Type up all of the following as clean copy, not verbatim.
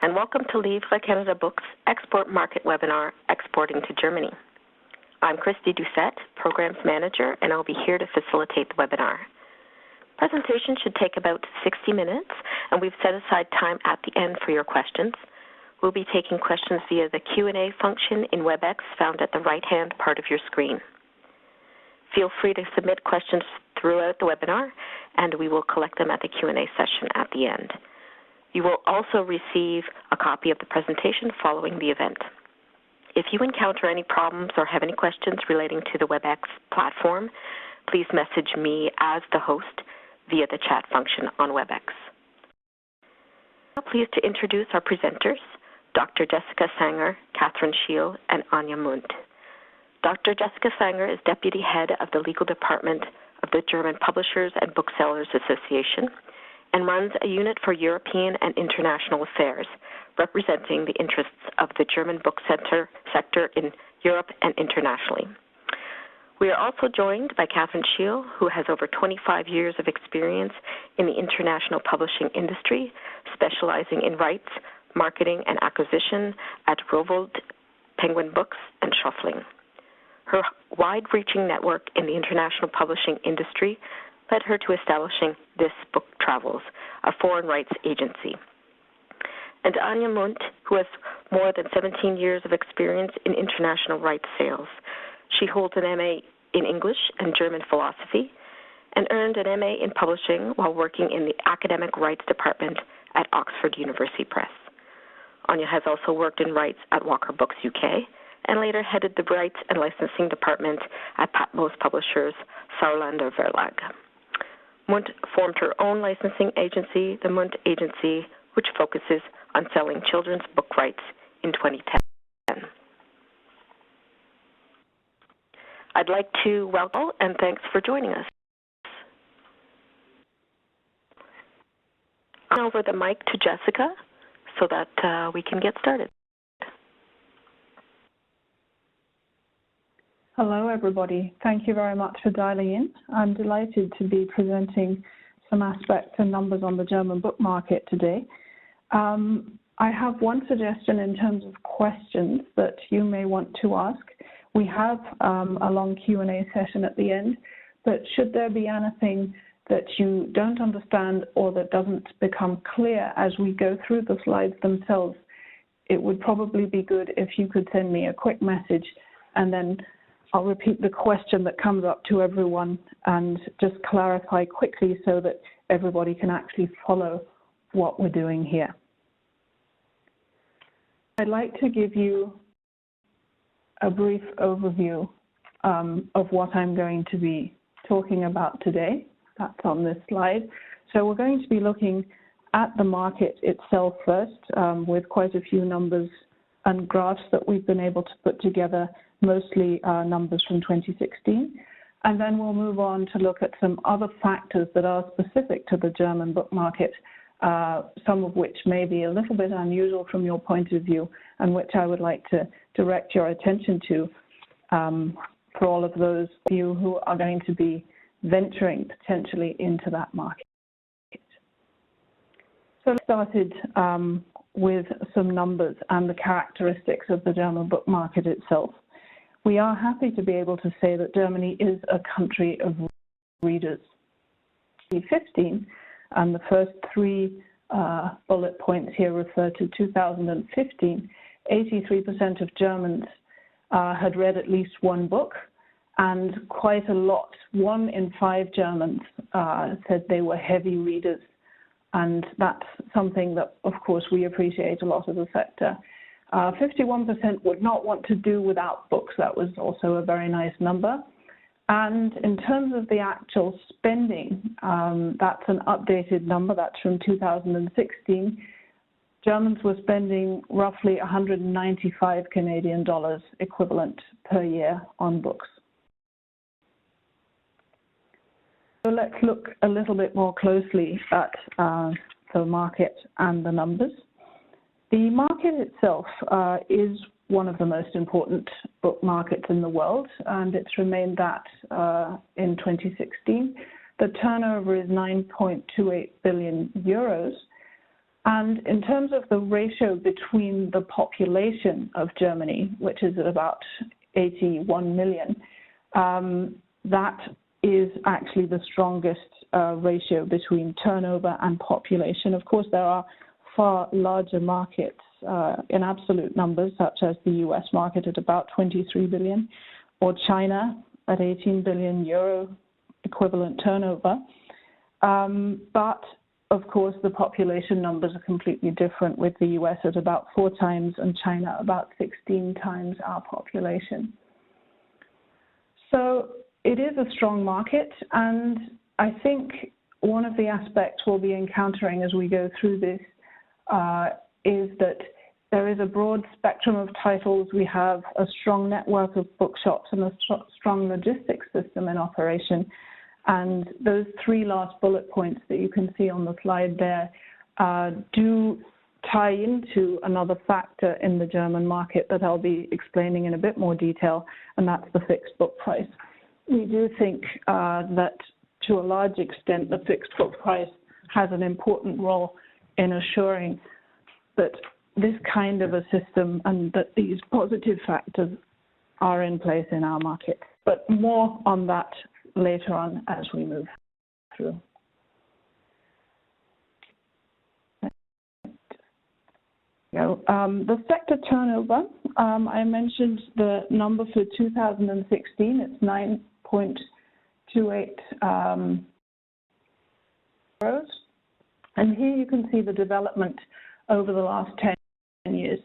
and welcome to Livre Canada Book's Export Market Webinar, Exporting to Germany. I'm Christy Doucette, Programs Manager, and I'll be here to facilitate the webinar. Presentation should take about 60 minutes, and we've set aside time at the end for your questions. We'll be taking questions via the Q&A function in WebEx found at the right-hand part of your screen. Feel free to submit questions throughout the webinar, and we will collect them at the Q&A session at the end. You will also receive a copy of the presentation following the event. If you encounter any problems or have any questions relating to the WebEx platform, please message me as the host via the chat function on WebEx. I'm pleased to introduce our presenters, Dr. Jessica Sänger, Kathrin, Scheel, and Anja Mundt. Dr. Jessica Sänger is Deputy Head of the Legal Department of the German Publishers and Booksellers Association and runs a unit for European and international affairs, representing the interests of the German book sector in Europe and internationally. We are also joined by Kathrin Scheel, who has over 25 years of experience in the international publishing industry, specializing in rights, marketing, and acquisition at Rowohlt, Penguin Books, and Schöffling. Her wide-reaching network in the international publishing industry led her to establishing This Book Travels, a foreign rights agency. And Anja Mundt, who has more than 17 years of experience in international rights sales. She holds an MA in English and German philosophy and earned an MA in publishing while working in the academic rights department at Oxford University Press. Anja has also worked in rights at Walker Books UK and later headed the rights and licensing department at Patmos Publishers Sauerländer Verlag. Mundt formed her own licensing agency, the Mundt Agency, which focuses on selling children's book rights in 2010. I'd like to welcome and thanks for joining us. I'll hand over the mic to Jessica so that we can get started. Hello, everybody. Thank you very much for dialing in. I'm delighted to be presenting some aspects and numbers on the German book market today. I have one suggestion in terms of questions that you may want to ask. We have a long Q&A session at the end, but should there be anything that you don't understand or that doesn't become clear as we go through the slides themselves, it would probably be good if you could send me a quick message, and then I'll repeat the question that comes up to everyone and just clarify quickly so that everybody can actually follow what we're doing here. I'd like to give you a brief overview of what I'm going to be talking about today. That's on this slide. So we're going to be looking at the market itself first with quite a few numbers and graphs that we've been able to put together, mostly numbers from 2016. And then we'll move on to look at some other factors that are specific to the German book market, some of which may be a little bit unusual from your point of view, and which I would like to direct your attention to for all of those of you who are going to be venturing potentially into that market. So let's started with some numbers and the characteristics of the German book market itself. We are happy to be able to say that Germany is a country of readers. 2015, and the first three bullet points here refer to 2015, 83% of Germans had read at least one book, and quite a lot, 1 in 5 Germans said they were heavy readers. And that's something that, of course, we appreciate a lot of the sector. 51% would not want to do without books. That was also a very nice number. And in terms of the actual spending, that's an updated number. That's from 2016. Germans were spending roughly 195 Canadian dollars equivalent per year on books. So let's look a little bit more closely at the market and the numbers. The market itself is one of the most important book markets in the world, and it's remained that in 2016. The turnover is 9.28 billion euros, And in terms of the ratio between the population of Germany, which is at about 81 million, that is actually the strongest ratio between turnover and population. Of course, there are far larger markets in absolute numbers, such as the US market at about 23 billion, or China at 18 billion euro equivalent turnover. But of course, the population numbers are completely different, with the US at about 4 times and China about 16 times our population. So it is a strong market, and I think one of the aspects we'll be encountering as we go through this is that there is a broad spectrum of titles. We have a strong network of bookshops and a strong logistics system in operation. And those 3 last bullet points that you can see on the slide there do tie into another factor in the German market that I'll be explaining in a bit more detail, and that's the fixed book price. We do think that to a large extent the fixed book price has an important role in assuring that this kind of a system and that these positive factors are in place in our market. But more on that later on as we move through. The sector turnover, I mentioned the number for 2016, it's 9.28 euros. And here you can see the development over the last 10 years.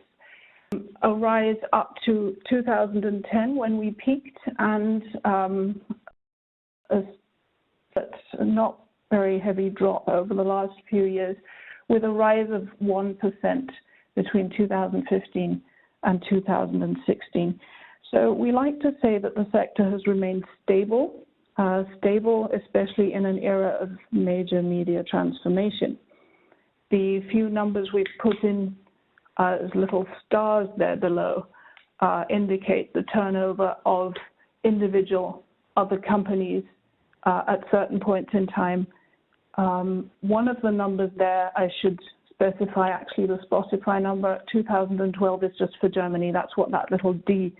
A rise up to 2010 when we peaked, and a not very heavy drop over the last few years, with a rise of 1% between 2015 and 2016. So we like to say that the sector has remained stable, especially in an era of major media transformation. The few numbers we've put in as little stars there below indicate the turnover of individual other companies at certain points in time. One of the numbers there, I should specify actually the Spotify number, 2012 is just for Germany. That's what that little D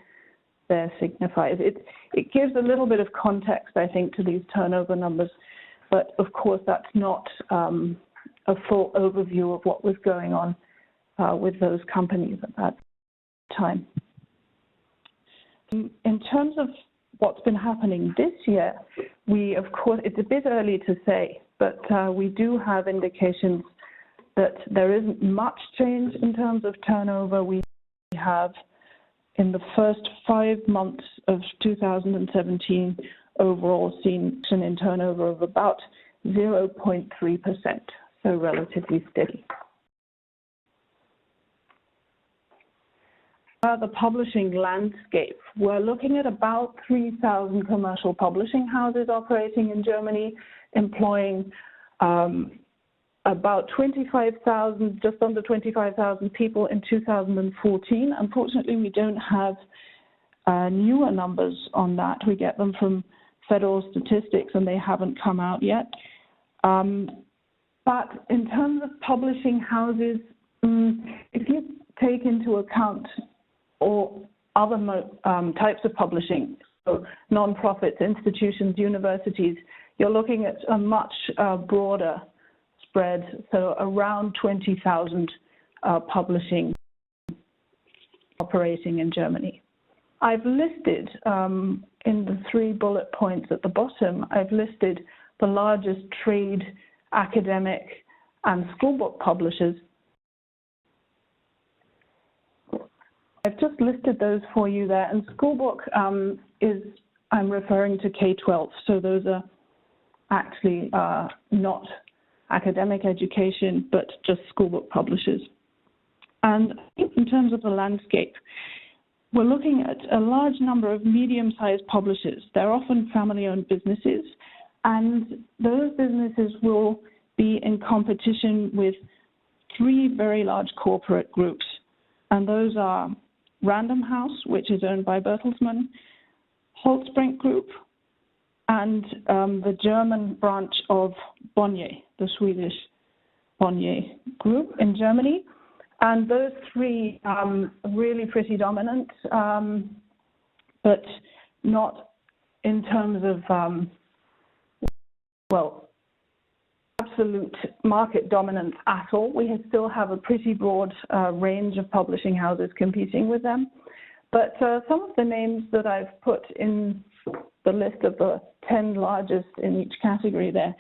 there signifies. It gives a little bit of context, I think, to these turnover numbers, but of course that's not a full overview of what was going on with those companies at that time. In terms of what's been happening this year, we, of course, it's a bit early to say, but we do have indications that there isn't much change in terms of turnover. We have, in the first 5 months of 2017, overall seen in turnover of about 0.3%, so relatively steady. The publishing landscape. We're looking at about 3,000 commercial publishing houses operating in Germany, employing about 25,000, just under 25,000 people in 2014. Unfortunately, we don't have newer numbers on that. We get them from federal statistics and they haven't come out yet. But in terms of publishing houses, if you take into account or other types of publishing, so non-profits, institutions, universities, you're looking at a much broader spread, so around 20,000 publishing operating in Germany. I've listed in the 3 bullet points at the bottom, I've listed the largest trade, academic, and schoolbook publishers. I've just listed those for you there, and schoolbook I'm referring to K-12, so those are actually not academic education, but just schoolbook publishers. And I think in terms of the landscape, we're looking at a large number of medium-sized publishers. They're often family-owned businesses, and those businesses will be in competition with 3 very large corporate groups, and those are Random House, which is owned by Bertelsmann, Holtzbrinck Group, and the German branch of Bonnier, the Swedish Bonnier group in Germany. And those three really pretty dominant, but not in terms of, well, absolute market dominance at all. We still have a pretty broad range of publishing houses competing with them. But some of the names that I've put in the list of the 10 largest in each category there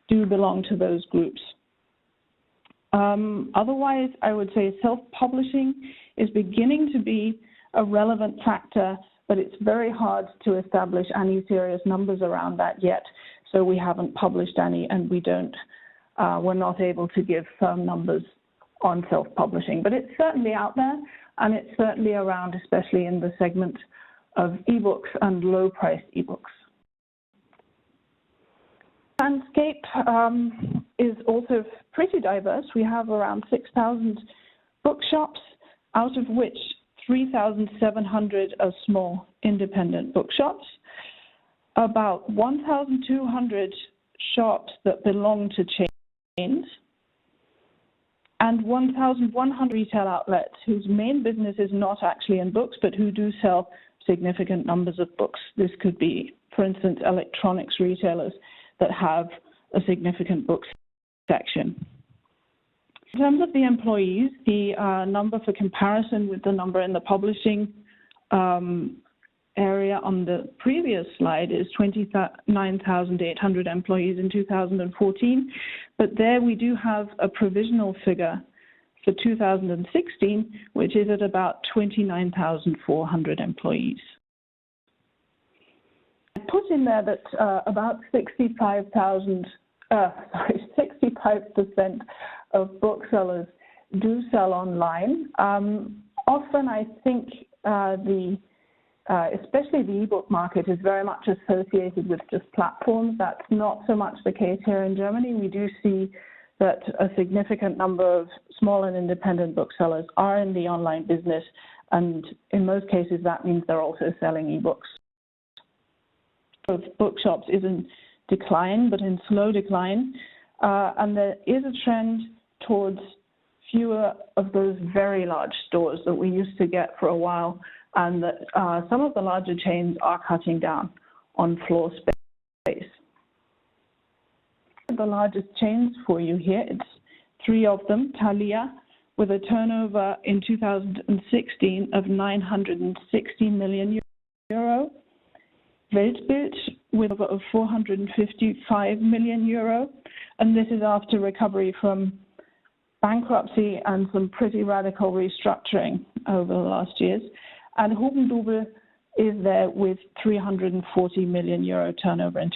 do belong to those groups. Otherwise, I would say self-publishing is beginning to be a relevant factor, but it's very hard to establish any serious numbers around that yet. So we haven't published any, and we're not able to give firm numbers on self-publishing. But it's certainly out there, and it's certainly around, especially in the segment of ebooks and low-priced ebooks. Landscape is also pretty diverse. We have around 6,000 bookshops, out of which 3,700 are small independent bookshops, about 1,200 shops that belong to chains, and 1,100 retail outlets whose main business is not actually in books, but who do sell significant numbers of books. This could be, for instance, electronics retailers that have a significant book section. In terms of the employees, the number for comparison with the number in the publishing area on the previous slide is 29,800 employees in 2014, but there we do have a provisional figure for 2016, which is at about 29,400 employees. I put in there that about 65% of booksellers do sell online. Often I think especially the ebook market is very much associated with just platforms. That's not so much the case here in Germany. We do see that a significant number of small and independent booksellers are in the online business, and in most cases that means they're also selling ebooks. Of bookshops is in decline, but in slow decline, and there is a trend towards fewer of those very large stores that we used to get for a while, and that some of the larger chains are cutting down on floor space. The largest chains for you here, it's three of them. Thalia, with a turnover in 2016 of 960 million euro. Weltbild with over 455 million euro, and this is after recovery from bankruptcy and some pretty radical restructuring over the last years. And Hugendubel is there with 340 million euro turnover in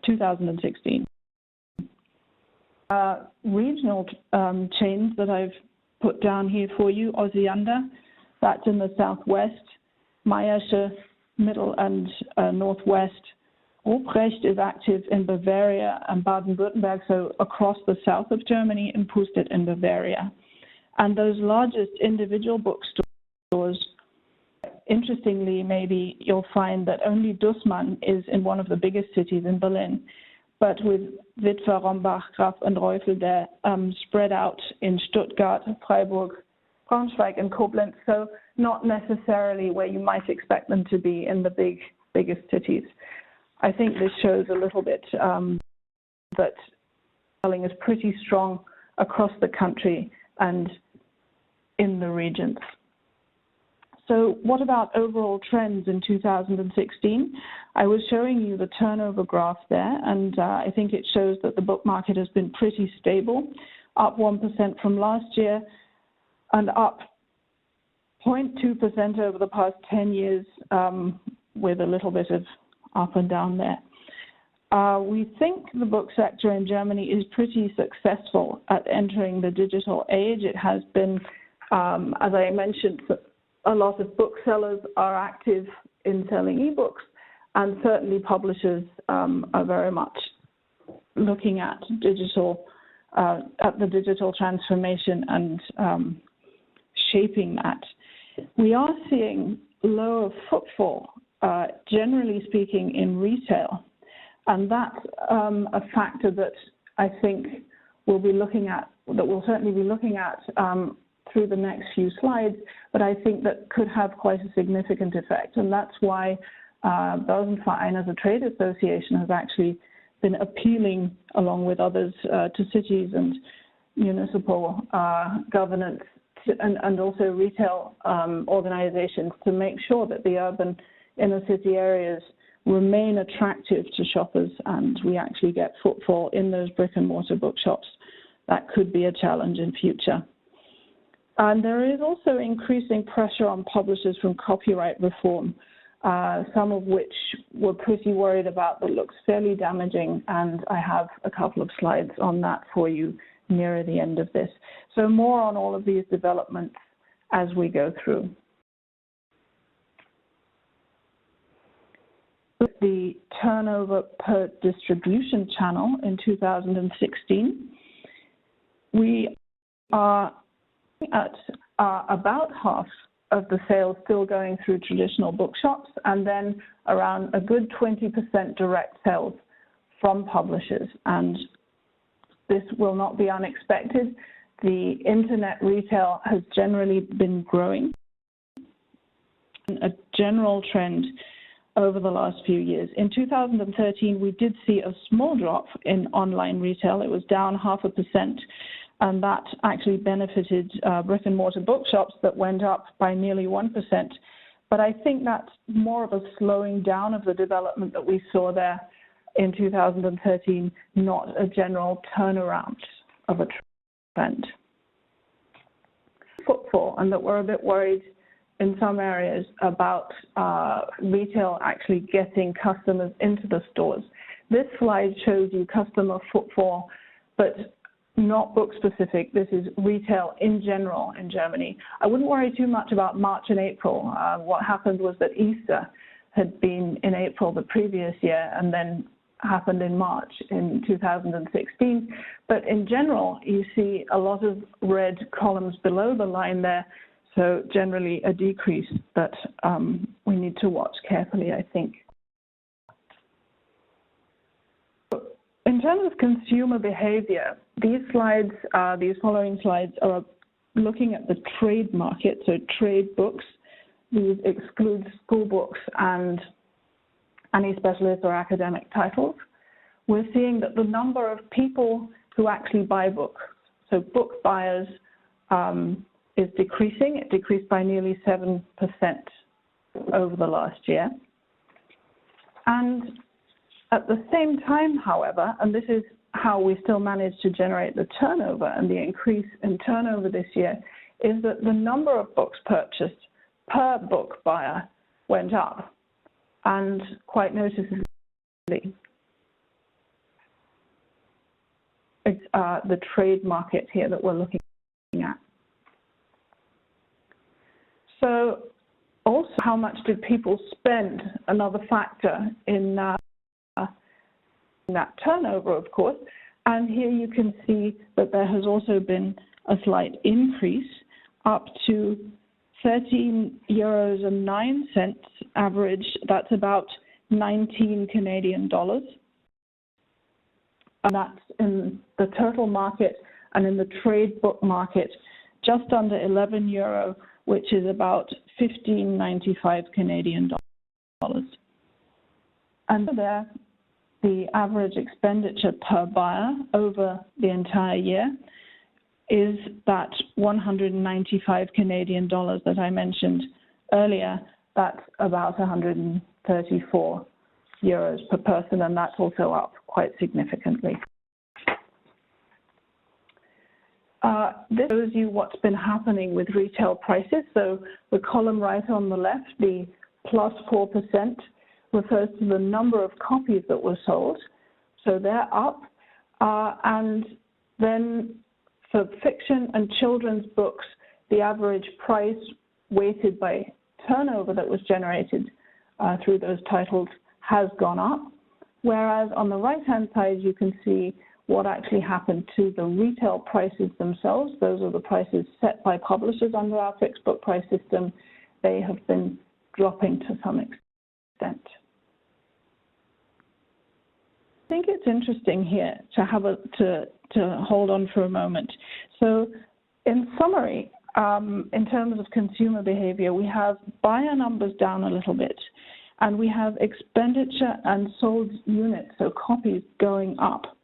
2016. Regional chains that I've put down here for you: Osiander, that's in the southwest, Meyersche, middle and northwest. Ruprecht is active in Bavaria and Baden-Württemberg, so across the south of Germany, and Pustet in Bavaria. And those largest individual bookstores, interestingly, maybe you'll find that only Dussmann is in one of the biggest cities in Berlin, but with Witwer, Rombach, Graf and Reufel, they're spread out in Stuttgart, Freiburg, Braunschweig and Koblenz, so not necessarily where you might expect them to be in the biggest cities. I think this shows a little bit that selling is pretty strong across the country and in the regions. So what about overall trends in 2016? I was showing you the turnover graph there, and I think it shows that the book market has been pretty stable, up 1% from last year and up 0.2% over the past 10 years, with a little bit of up and down there. We think the book sector in Germany is pretty successful at entering the digital age. It has been, as I mentioned, a lot of booksellers are active in selling ebooks, and certainly publishers are very much looking at the digital transformation and shaping that. We are seeing lower footfall, generally speaking, in retail, and that's a factor that I think we'll be looking at that we'll certainly be looking at through the next few slides, but I think that could have quite a significant effect. And that's why Börsenverein as a trade association has actually been appealing, along with others, to cities and municipal governance and also retail organizations to make sure that the urban inner city areas remain attractive to shoppers and we actually get footfall in those brick and mortar bookshops. That could be a challenge in future. And there is also increasing pressure on publishers from copyright reform, some of which we're pretty worried about, that looks fairly damaging, and I have a couple of slides on that for you nearer the end of this. So more on all of these developments as we go through. The turnover per distribution channel in 2016, we are at about half of the sales still going through traditional bookshops, and then around a good 20% direct sales from publishers. And this will not be unexpected. The internet retail has generally been growing. A general trend over the last few years. In 2013, we did see a small drop in online retail. It was down 0.5%, and that actually benefited brick and mortar bookshops that went up by nearly 1%. But I think that's more of a slowing down of the development that we saw there in 2013, not a general turnaround of a trend. Footfall, and that we're a bit worried in some areas about retail actually getting customers into the stores. This slide shows you customer footfall, but not book specific. This is retail in general in Germany. I wouldn't worry too much about March and April. What happened was that Easter had been in April the previous year and then happened in March in 2016. But in general, you see a lot of red columns below the line there. So generally a decrease that we need to watch carefully, I think. In terms of consumer behavior, these slides, these following slides are looking at the trade market, so trade books. These exclude school books and any specialist or academic titles. We're seeing that the number of people who actually buy books, so book buyers, is decreasing. It decreased by nearly 7% over the last year. And at the same time, however, and this is how we still manage to generate the turnover and the increase in turnover this year, is that the number of books purchased per book buyer went up, and quite noticeably. It's the trade market here that we're looking at. So also, how much did people spend? Another factor in that turnover, of course. And here you can see that there has also been a slight increase up to 13 euros and 9 cents average. That's about 19 Canadian dollars. And that's in the total market, and in the trade book market, just under 11 euro, which is about 15.95 Canadian dollars. And there, the average expenditure per buyer over the entire year is that 195 Canadian dollars that I mentioned earlier. That's about 134 euros per person, and that's also up quite significantly. This shows you what's been happening with retail prices. So the column right on the left, the plus 4%, refers to the number of copies that were sold. So they're up. And then for fiction and children's books, the average price weighted by turnover that was generated through those titles has gone up. Whereas on the right-hand side, you can see what actually happened to the retail prices themselves. Those are the prices set by publishers under our fixed book price system. They have been dropping to some extent. think it's interesting here to have to hold on for a moment. So in summary, in terms of consumer behavior, we have buyer numbers down a little bit, and we have expenditure and sold units, so copies, going up.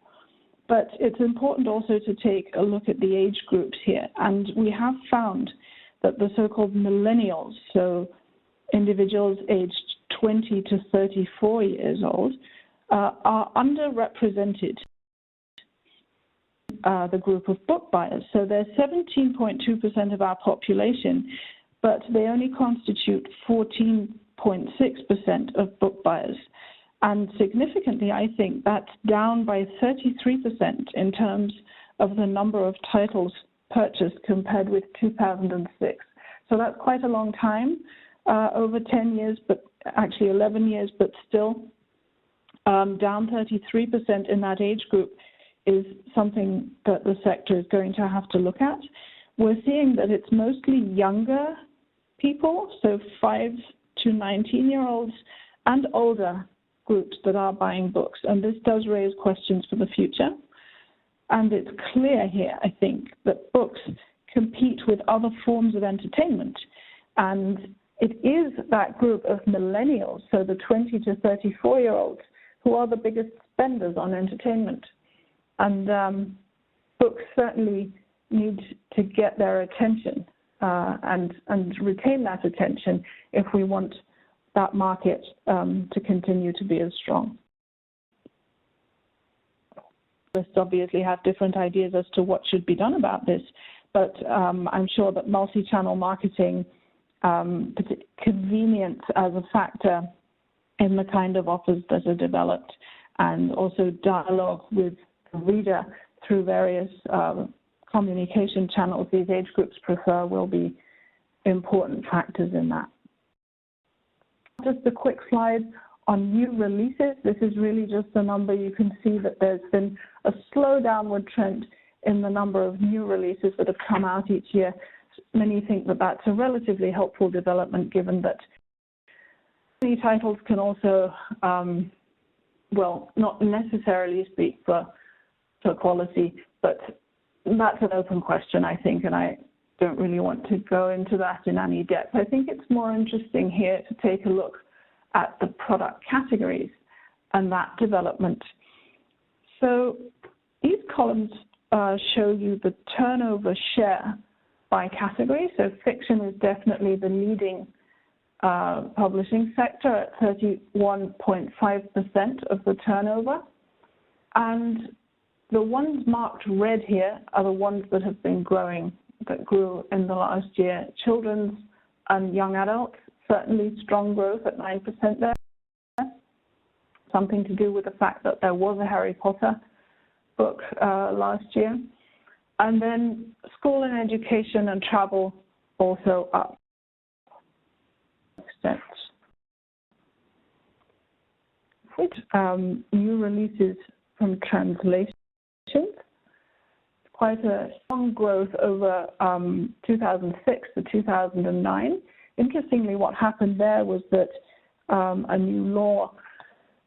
But it's important also to take a look at the age groups here, and we have found that the so-called millennials, so individuals aged 20 to 34 years old, are underrepresented the group of book buyers. So they're 17.2% of our population, but they only constitute 14.6% of book buyers. And significantly, I think that's down by 33% in terms of the number of titles purchased compared with 2006. So that's quite a long time, over 10 years, but actually 11 years, but still down 33% in that age group is something that the sector is going to have to look at. We're seeing that it's mostly younger people, so 5 to 19-year-olds, and older groups that are buying books, and this does raise questions for the future. And it's clear here, I think, that books compete with other forms of entertainment, and it is that group of millennials, so the 20 to 34-year-olds, who are the biggest spenders on entertainment. And books certainly need to get their attention and retain that attention if we want that market to continue to be as strong. Lists obviously have different ideas as to what should be done about this, but I'm sure that multi-channel marketing, convenience as a factor in the kind of offers that are developed, and also dialogue with the reader through various communication channels these age groups prefer will be important factors in that. Just a quick slide on new releases. This is really just a number. You can see that there's been a slow downward trend in the number of new releases that have come out each year. Many think that that's a relatively helpful development, given that many titles can also, well, not necessarily speak for quality, but that's an open question, I think, and I don't really want to go into that in any depth. I think it's more interesting here to take a look at the product categories and that development. So these columns show you the turnover share by category. So fiction is definitely the leading publishing sector at 31.5% of the turnover. And the ones marked red here are the ones that have been growing, that grew in the last year. Children's and young adults, certainly strong growth at 9% there. Something to do with the fact that there was a Harry Potter book last year. And then school and education and travel also up. New releases from translations, quite a strong growth over 2006 to 2009. Interestingly, what happened there was that a new law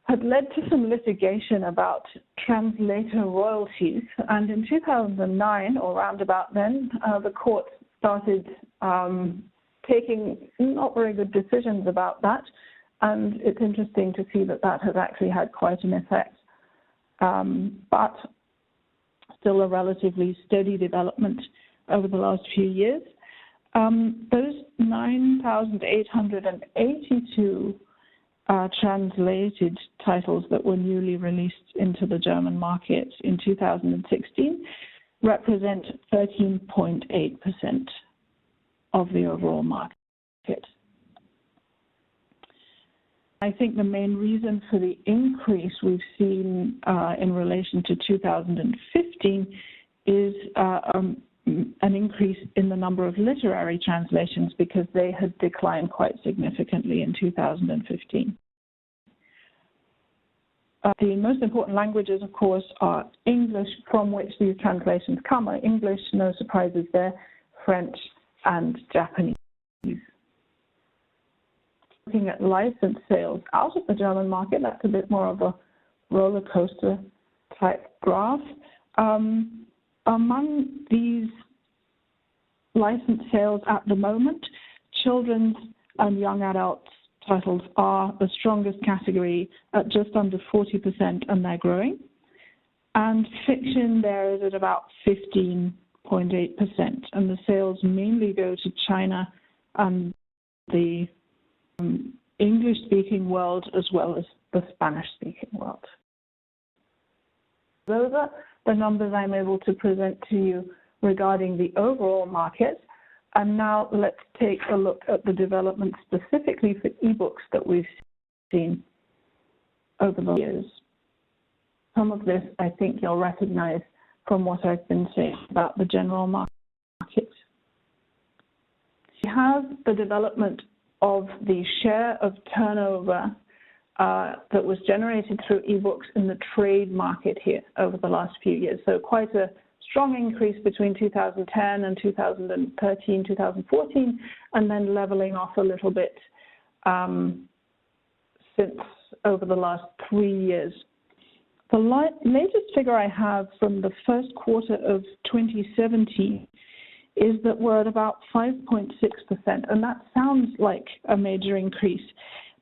had led to some litigation about translator royalties, and in 2009, or around about then, the court started taking not very good decisions about that, and it's interesting to see that that has actually had quite an effect, but still a relatively steady development over the last few years. Those 9,882 translated titles that were newly released into the German market in 2016 represent 13.8% of the overall market. I think the main reason for the increase we've seen in relation to 2015 is an increase in the number of literary translations, because they had declined quite significantly in 2015. The most important languages, of course, are English, from which these translations come, are English, no surprises there, French, and Japanese. Looking at license sales out of the German market, that's a bit more of a roller coaster type graph. Among these license sales at the moment, children's and young adults titles are the strongest category at just under 40%, and they're growing. And fiction there is at about 15.8%, and the sales mainly go to China and the English-speaking world as well as the Spanish-speaking world. Those are the numbers I'm able to present to you regarding the overall market. And now let's take a look at the development specifically for ebooks that we've seen over the years. Some of this I think you'll recognize from what I've been saying about the general market. We have the development of the share of turnover that was generated through ebooks in the trade market here over the last few years. So quite a strong increase between 2010 and 2013, 2014, and then leveling off a little bit since over the last 3 years. The latest figure I have from the first quarter of 2017 is that we're at about 5.6%, and that sounds like a major increase.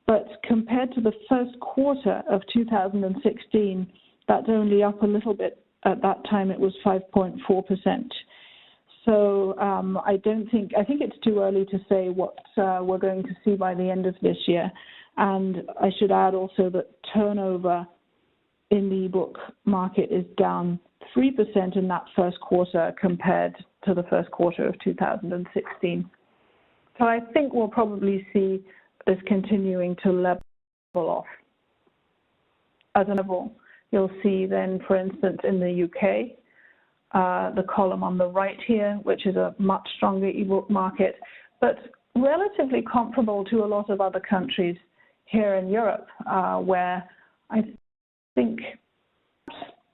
But compared to the first quarter of 2016, that's only up a little bit. At that time, it was 5.4%. So I think it's too early to say what we're going to see by the end of this year. And I should add also that turnover in the ebook market is down 3% in that first quarter compared to the first quarter of 2016. So I think we'll probably see this continuing to level off. As a level, you'll see then, for instance, in the UK, the column on the right here, which is a much stronger ebook market, but relatively comparable to a lot of other countries here in Europe, where I think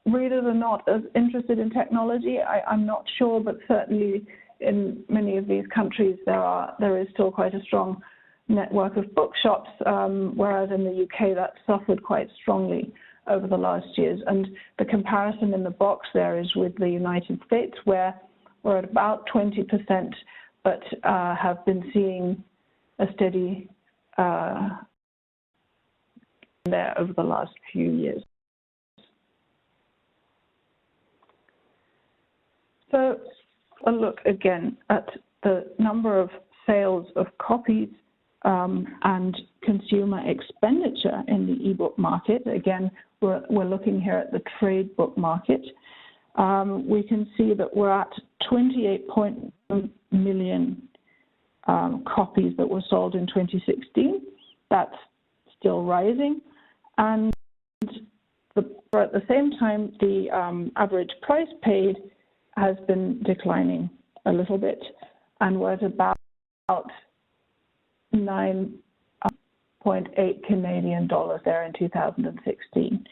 readers are not as interested in technology. I'm not sure, but certainly in many of these countries there is still quite a strong network of bookshops, whereas in the UK that suffered quite strongly over the last years. And the comparison in the box there is with the United States, where we're at about 20%, but have been seeing a steady there over the last few years. So a look again at the number of sales of copies and consumer expenditure in the ebook market. Again, we're looking here at the trade book market. We can see that we're at 28.1 million copies that were sold in 2016. That's still rising. And at the same time, the average price paid has been declining a little bit, and we're at about 9.8 Canadian dollars there in 2016.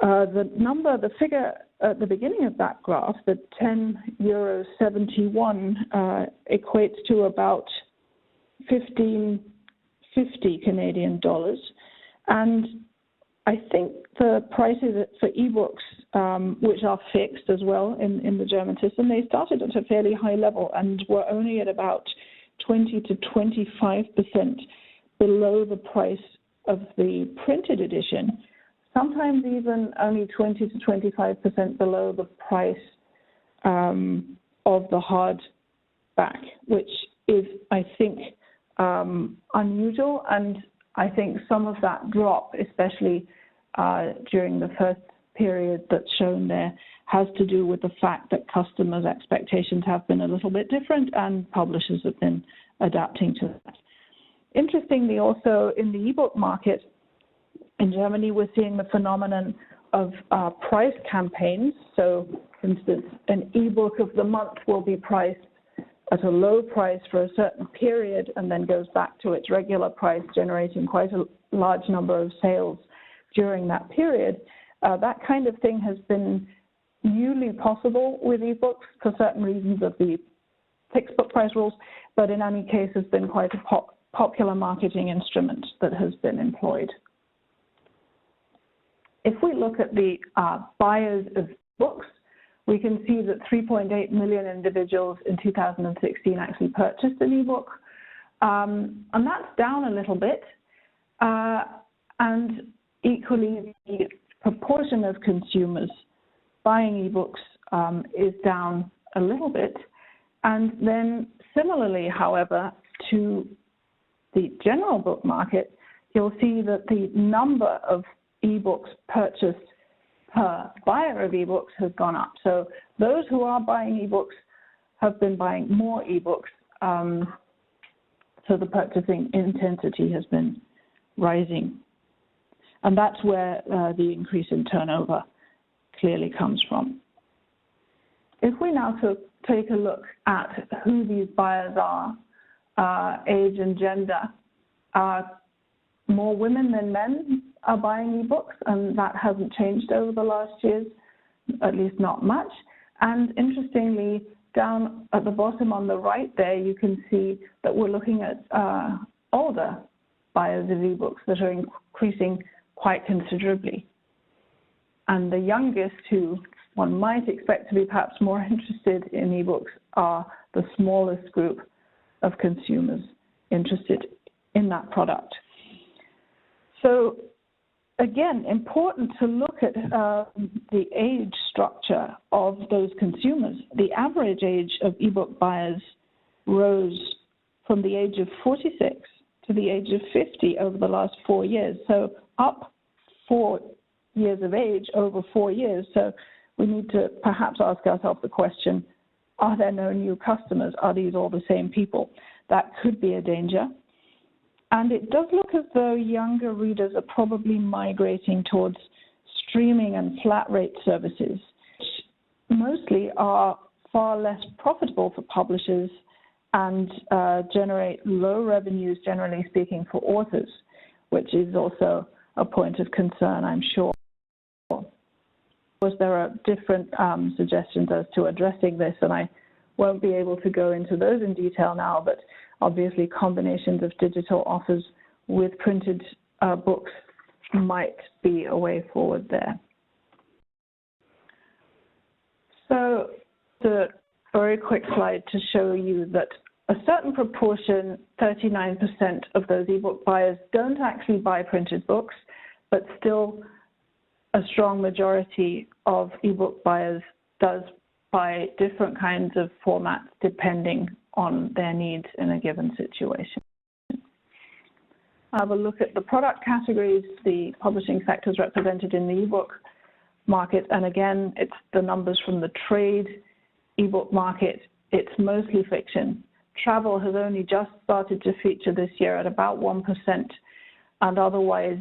The figure at the beginning of that graph, the €10.71, equates to about 15.50 Canadian dollars. And I think the prices for ebooks, which are fixed as well in the German system, they started at a fairly high level and were only at about 20 to 25% below the price of the printed edition, sometimes even only 20 to 25% below the price of the hardback, which is, I think, unusual. And I think some of that drop, especially during the first period that's shown there, has to do with the fact that customers' expectations have been a little bit different and publishers have been adapting to that. Interestingly, also in the ebook market in Germany, we're seeing the phenomenon of price campaigns. So, for instance, an ebook of the month will be priced at a low price for a certain period and then goes back to its regular price, generating quite a large number of sales during that period. That kind of thing has been newly possible with ebooks for certain reasons of the fixed book price rules, but in any case has been quite a popular marketing instrument that has been employed. If we look at the buyers of books, we can see that 3.8 million individuals in 2016 actually purchased an ebook, and that's down a little bit. And equally, the proportion of consumers buying ebooks is down a little bit. And then similarly, however, to the general book market, you'll see that the number of ebooks purchased per buyer of ebooks has gone up. So those who are buying ebooks have been buying more ebooks. So the purchasing intensity has been rising. And that's where the increase in turnover clearly comes from. If we now take a look at who these buyers are, age and gender, more women than men are buying ebooks, and that hasn't changed over the last years, at least not much. And interestingly, down at the bottom on the right there, you can see that we're looking at older buyers of ebooks that are increasing quite considerably. And the youngest, who one might expect to be perhaps more interested in ebooks, are the smallest group of consumers interested in that product. So again, important to look at the age structure of those consumers. The average age of ebook buyers rose from the age of 46 to the age of 50 over the last 4 years. So up 4 years of age over 4 years. So we need to perhaps ask ourselves the question, are there no new customers? Are these all the same people? That could be a danger. And it does look as though younger readers are probably migrating towards streaming and flat rate services, which mostly are far less profitable for publishers and generate low revenues, generally speaking, for authors, which is also a point of concern, I'm sure. Of course, there are different suggestions as to addressing this, and I won't be able to go into those in detail now, but obviously combinations of digital offers with printed books might be a way forward there. So the very quick slide to show you that a certain proportion, 39% of those ebook buyers, don't actually buy printed books, but still a strong majority of ebook buyers does buy different kinds of formats depending on their needs in a given situation. Have a look at the product categories. The publishing sector is represented in the ebook market, and again, it's the numbers from the trade ebook market. It's mostly fiction. Travel has only just started to feature this year at about 1%, and otherwise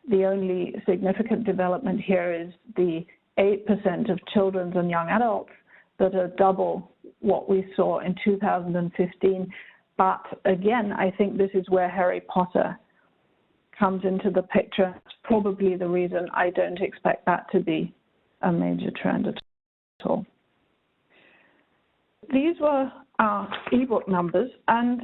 the only significant development here is the 8% of children and young adults that are double what we saw in 2015. But again, I think this is where Harry Potter comes into the picture. It's probably the reason I don't expect that to be a major trend at all. These were our ebook numbers, and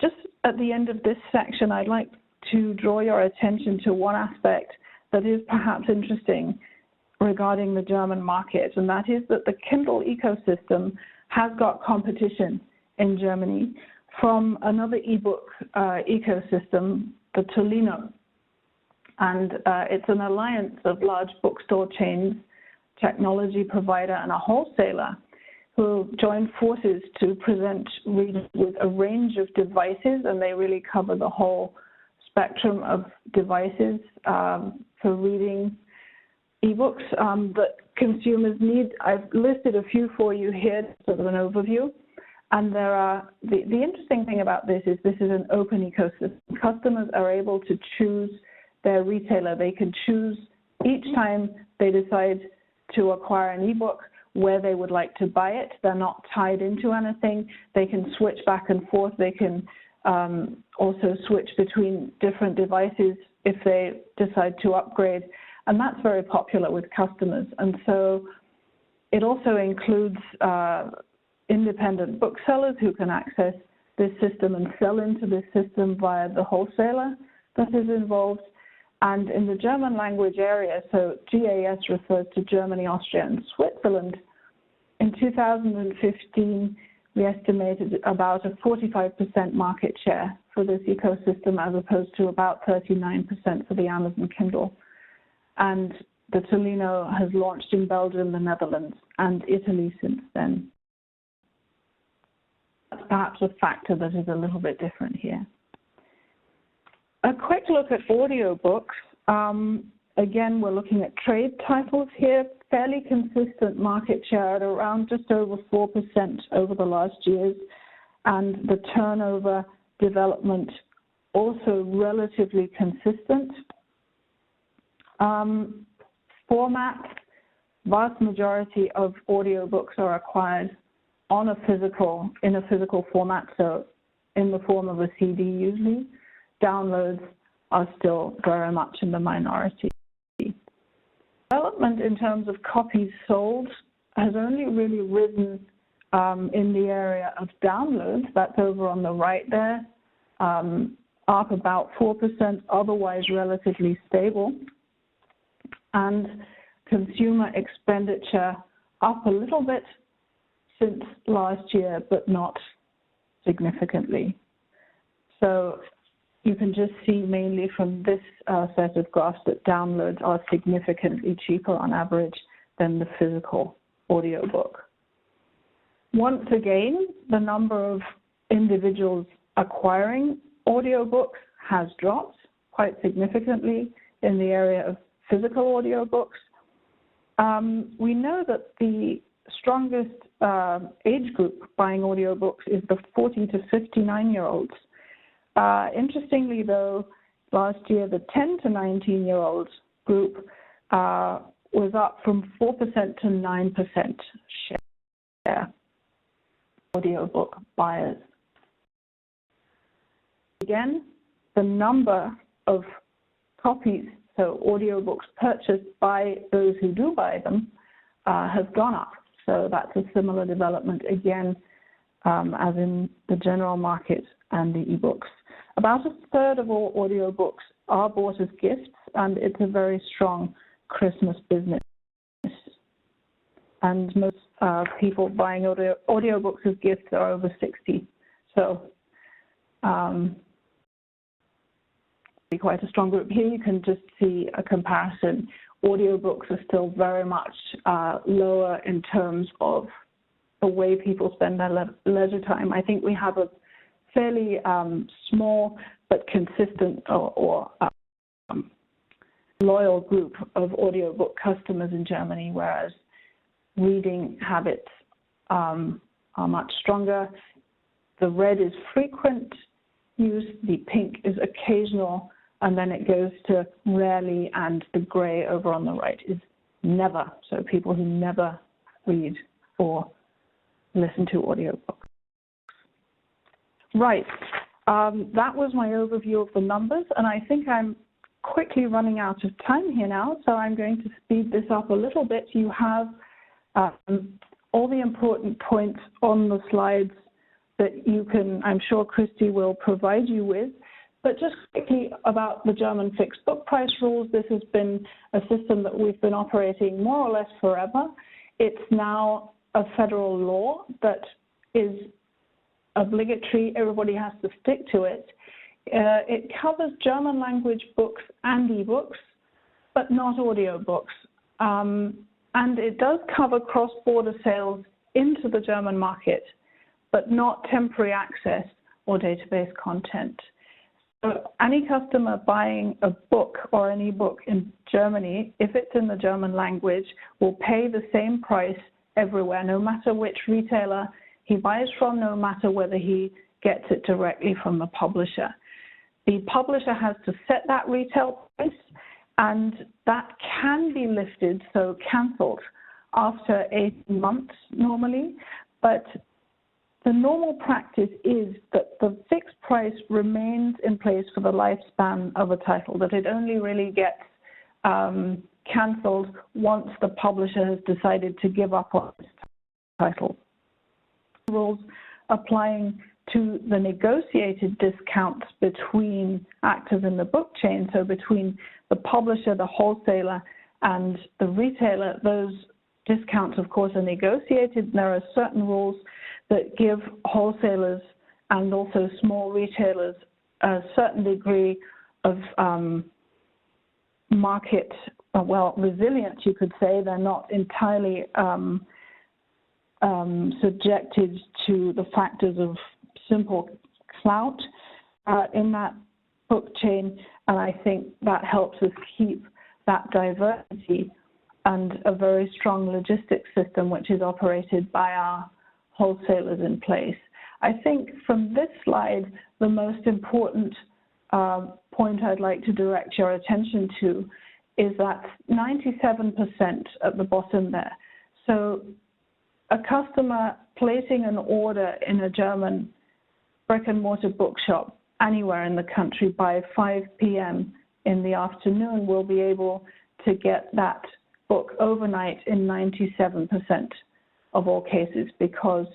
just at the end of this section, I'd like to draw your attention to one aspect that is perhaps interesting regarding the German market, and that is that the Kindle ecosystem has got competition in Germany from another ebook ecosystem, the Tolino. And it's an alliance of large bookstore chains, technology provider, and a wholesaler who join forces to present readers with a range of devices, and they really cover the whole spectrum of devices for reading ebooks that consumers need. I've listed a few for you here, sort of an overview. And there are, the interesting thing about this is an open ecosystem. Customers are able to choose their retailer. They can choose each time they decide to acquire an ebook where they would like to buy it. They're not tied into anything. They can switch back and forth. They can also switch between different devices if they decide to upgrade. And that's very popular with customers. And so it also includes independent booksellers who can access this system and sell into this system via the wholesaler that is involved. And in the German language area, so GAS refers to Germany, Austria, and Switzerland, in 2015, we estimated about a 45% market share for this ecosystem as opposed to about 39% for the Amazon Kindle. And the Tolino has launched in Belgium, the Netherlands, and Italy since then. That's perhaps a factor that is a little bit different here. A quick look at audiobooks. Again, we're looking at trade titles here, fairly consistent market share at around just over 4% over the last years, and the turnover development also relatively consistent. Format, vast majority of audiobooks are acquired on a physical, in a physical format, so in the form of a CD usually. Downloads are still very much in the minority. Development in terms of copies sold has only really risen in the area of downloads. That's over on the right there, up about 4%, otherwise relatively stable. And consumer expenditure up a little bit since last year, but not significantly. So you can just see mainly from this set of graphs that downloads are significantly cheaper on average than the physical audiobook. Once again, the number of individuals acquiring audiobooks has dropped quite significantly in the area of physical audiobooks. We know that the strongest age group buying audiobooks is the 40 to 59-year-olds. Interestingly, though, last year the 10 to 19-year-olds group was up from 4% to 9% share audiobook buyers. Again, the number of copies, so audiobooks purchased by those who do buy them, has gone up. So that's a similar development again as in the general market and the ebooks. About a third of all audiobooks are bought as gifts, and it's a very strong Christmas business. And most people buying audiobooks as gifts are over 60. So quite a strong group. Here you can just see a comparison. Audiobooks are still very much lower in terms of the way people spend their leisure time. I think we have a fairly small but consistent or loyal group of audiobook customers in Germany, whereas reading habits are much stronger. The red is frequent use, the pink is occasional, and then it goes to rarely, and the gray over on the right is never. So people who never read or listen to audiobooks. Right, that was my overview of the numbers, and I think I'm quickly running out of time here now, so I'm going to speed this up a little bit. You have all the important points on the slides that you can, I'm sure Christy will provide you with. But just quickly about the German fixed book price rules, this has been a system that we've been operating more or less forever. It's now a federal law that is obligatory. Everybody has to stick to it. It covers German language books and ebooks, but not audiobooks. And it does cover cross-border sales into the German market, but not temporary access or database content. So any customer buying a book or an ebook in Germany, if it's in the German language, will pay the same price everywhere, no matter which retailer he buys from, no matter whether he gets it directly from the publisher. The publisher has to set that retail price, and that can be lifted, so cancelled, after 18 months normally. But the normal practice is that the fixed price remains in place for the lifespan of a title, that it only really gets cancelled once the publisher has decided to give up on this title. Rules applying to the negotiated discounts between actors in the book chain, so between the publisher, the wholesaler, and the retailer. Those discounts, of course, are negotiated. There are certain rules that give wholesalers and also small retailers a certain degree of market, resilience, you could say. They're not entirely subjected to the factors of simple clout in that book chain, and I think that helps us keep that diversity and a very strong logistics system which is operated by our wholesalers in place. I think from this slide, the most important point I'd like to direct your attention to is that 97% at the bottom there. So a customer placing an order in a German brick-and-mortar bookshop anywhere in the country by 5 p.m. in the afternoon will be able to get that book overnight in 97% of all cases, because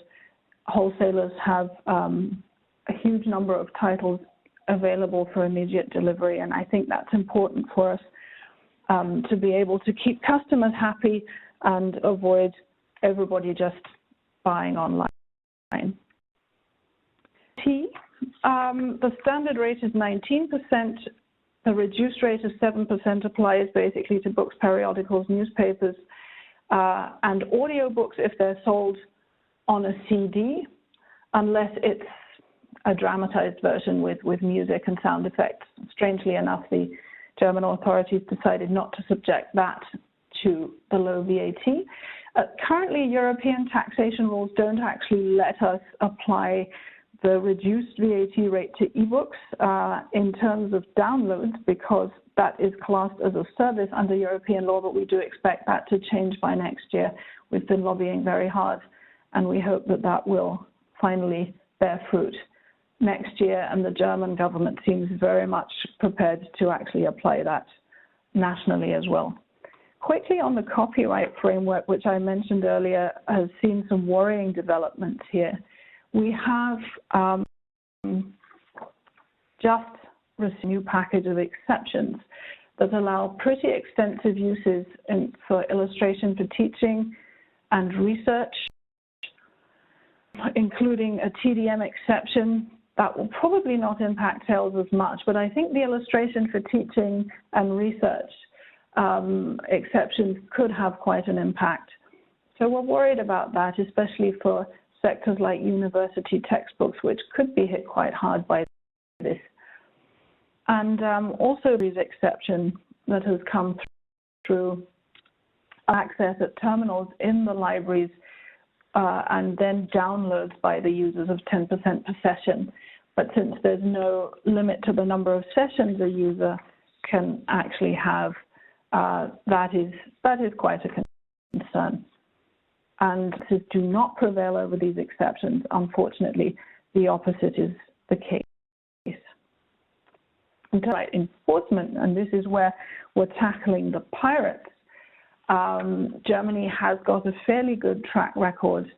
wholesalers have a huge number of titles available for immediate delivery, and I think that's important for us to be able to keep customers happy and avoid everybody just buying online. The standard rate is 19%. The reduced rate of 7% applies basically to books, periodicals, newspapers, and audiobooks if they're sold on a CD, unless it's a dramatized version with music and sound effects. Strangely enough, the German authorities decided not to subject that to the low VAT. Currently, European taxation rules don't actually let us apply the reduced VAT rate to ebooks in terms of downloads, because that is classed as a service under European law, but we do expect that to change by next year. We've been lobbying very hard, and we hope that that will finally bear fruit next year, and the German government seems very much prepared to actually apply that nationally as well. Quickly on the copyright framework, which I mentioned earlier, has seen some worrying developments here. We have just received a new package of exceptions that allow pretty extensive uses for illustration for teaching and research, including a TDM exception. That will probably not impact sales as much, but I think the illustration for teaching and research exceptions could have quite an impact. So we're worried about that, especially for sectors like university textbooks, which could be hit quite hard by this. And also this exception that has come through access at terminals in the libraries and then downloads by the users of 10% per session. But since there's no limit to the number of sessions a user can actually have, that is quite a concern. And to do not prevail over these exceptions, unfortunately, the opposite is the case. Right, enforcement, and this is where we're tackling the pirates. Germany has got a fairly good track record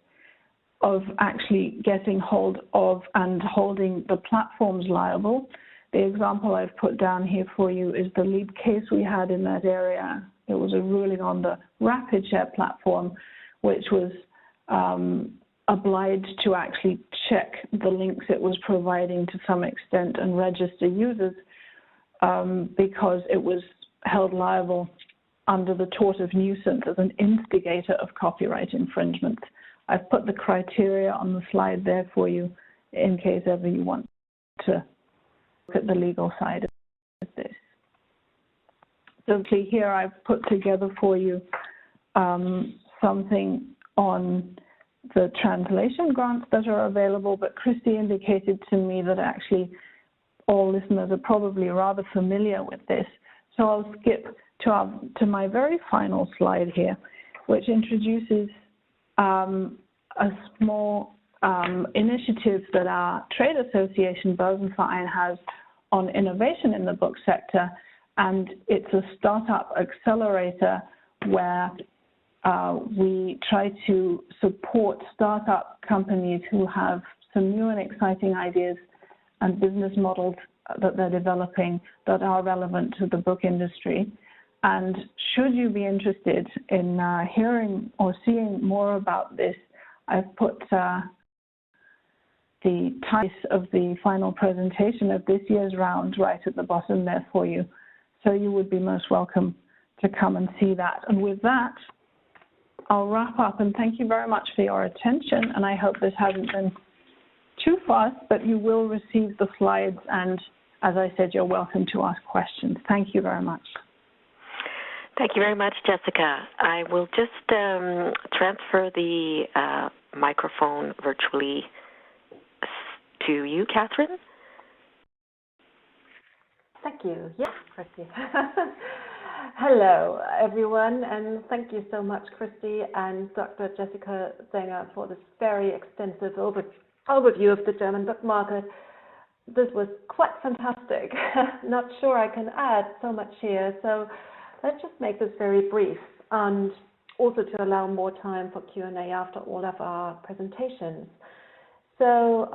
of actually getting hold of and holding the platforms liable. The example I've put down here for you is the lead case we had in that area. It was a ruling on the RapidShare platform, which was obliged to actually check the links it was providing to some extent and register users because it was held liable under the tort of nuisance as an instigator of copyright infringement. I've put the criteria on the slide there for you in case ever you want to look at the legal side of this. So here I've put together for you something on the translation grants that are available, but Christy indicated to me that actually all listeners are probably rather familiar with this. So I'll skip to my very final slide here, which introduces a small initiative that our trade association, Börsenverein, has on innovation in the book sector. And it's a startup accelerator where we try to support startup companies who have some new and exciting ideas and business models that they're developing that are relevant to the book industry. And should you be interested in hearing or seeing more about this, I've put the title of the final presentation of this year's round right at the bottom there for you. So you would be most welcome to come and see that. And with that, I'll wrap up and thank you very much for your attention. And I hope this hasn't been too fast, but you will receive the slides. And as I said, you're welcome to ask questions. Thank you very much. Thank you very much, Jessica. I will just transfer the microphone virtually to you, Kathrin. Thank you. Yes, Christy. Hello, everyone, and thank you so much, Christy and Dr. Jessica Sänger, for this very extensive overview of the German book market. This was quite fantastic. Not sure I can add so much here, so let's just make this very brief, and also to allow more time for Q&A after all of our presentations. So,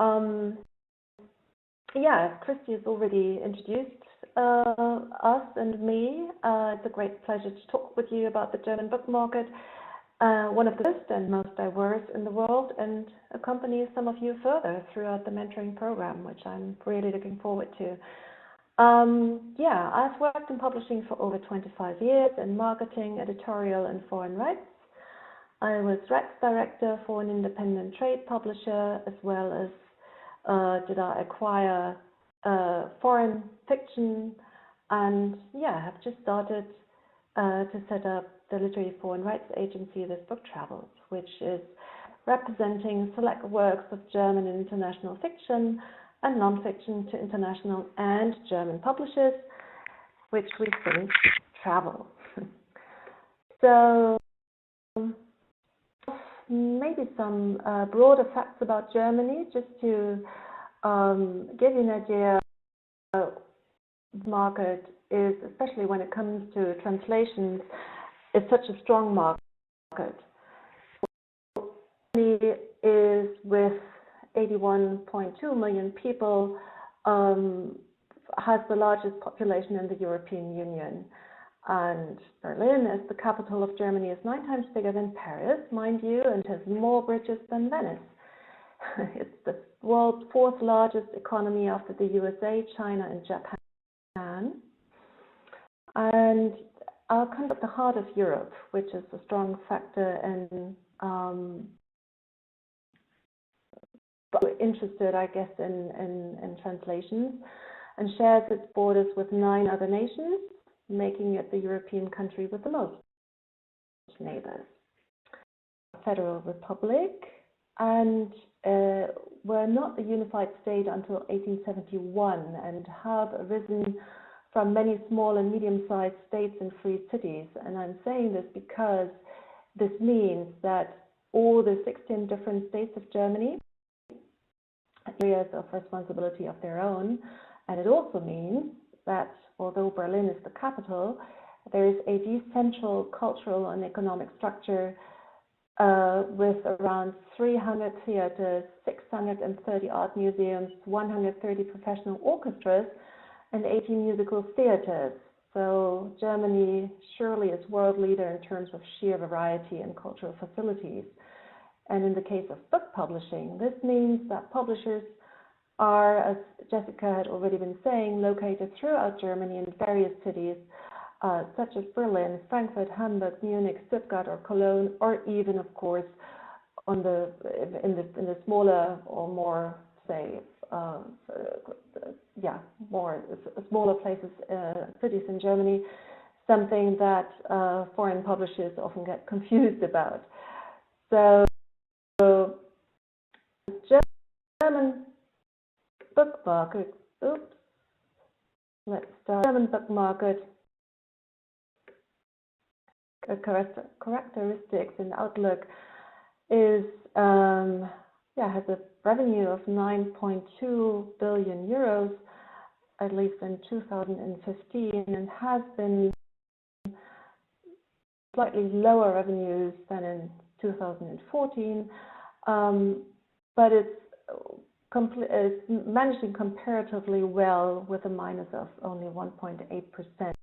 yeah, Christy has already introduced us and me. It's a great pleasure to talk with you about the German book market, one of the best and most diverse in the world, and accompany some of you further throughout the mentoring program, which I'm really looking forward to. Yeah, I've worked in publishing for over 25 years in marketing, editorial, and foreign rights. I was rights director for an independent trade publisher, as well as did I acquire foreign fiction, and yeah, have just started to set up the literary foreign rights agency, This Book Travels, which is representing select works of German and international fiction and non-fiction to international and German publishers, which we think travel. So maybe some broader facts about Germany, just to give you an idea. The market is, especially when it comes to translations, is such a strong market. Germany is, with 81.2 million people, has the largest population in the European Union. And Berlin, as the capital of Germany, is 9 times bigger than Paris, mind you, and has more bridges than Venice. It's the world's 4th largest economy after the USA, China, and Japan. And our country at the heart of Europe, which is a strong factor in interested, I guess, in translations, and shares its borders with 9 other nations, making it the European country with the most neighbors. Federal Republic, and were not a unified state until 1871, and have arisen from many small and medium-sized states and free cities. And I'm saying this because this means that all the 16 different states of Germany have areas of responsibility of their own. And it also means that although Berlin is the capital, there is a decentral cultural and economic structure with around 300 theaters, 630 art museums, 130 professional orchestras, and 18 musical theaters. So Germany surely is world leader in terms of sheer variety and cultural facilities. And in the case of book publishing, this means that publishers are, as Jessica had already been saying, located throughout Germany in various cities, such as Berlin, Frankfurt, Hamburg, Munich, Stuttgart, or Cologne, or even, of course, in the smaller or more, say, smaller places, cities in Germany, something that foreign publishers often get confused about. So, German book market. Let's start. German book market. Characteristics and outlook is has a revenue of 9.2 billion euros, at least in 2015, and has been slightly lower revenues than in 2014, but it's managing comparatively well with a minus of only 1.8%.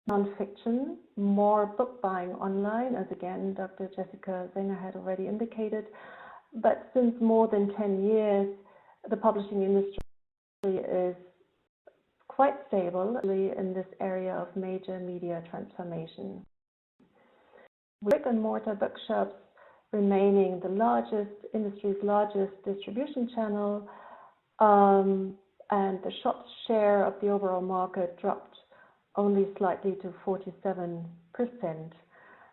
Non-fiction, more book buying online, as again Dr. Jessica Sänger had already indicated. But since more than 10 years, the publishing industry is quite stable in this area of major media transformation. Brick and mortar bookshops remaining the industry's largest distribution channel, and the shop's share of the overall market dropped only slightly to 47%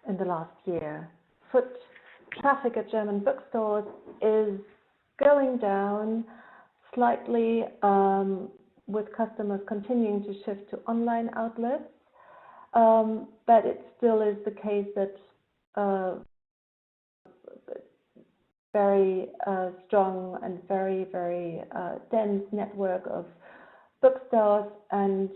in the last year. Foot traffic at German bookstores is going down slightly, with customers continuing to shift to online outlets, but it still is the case that very strong and very, very dense network of bookstores, and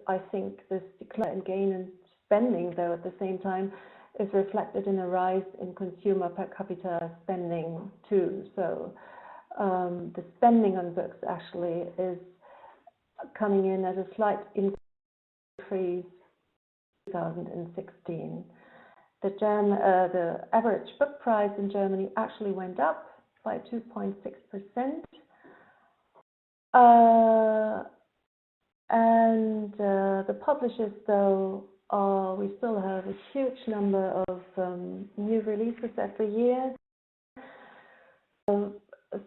I think this decline in gain in spending, though at the same time, is reflected in a rise in consumer per capita spending too. So the spending on books actually is coming in at a slight increase in 2016. The average book price in Germany actually went up by 2.6%. The publishers, though, we still have a huge number of new releases every year.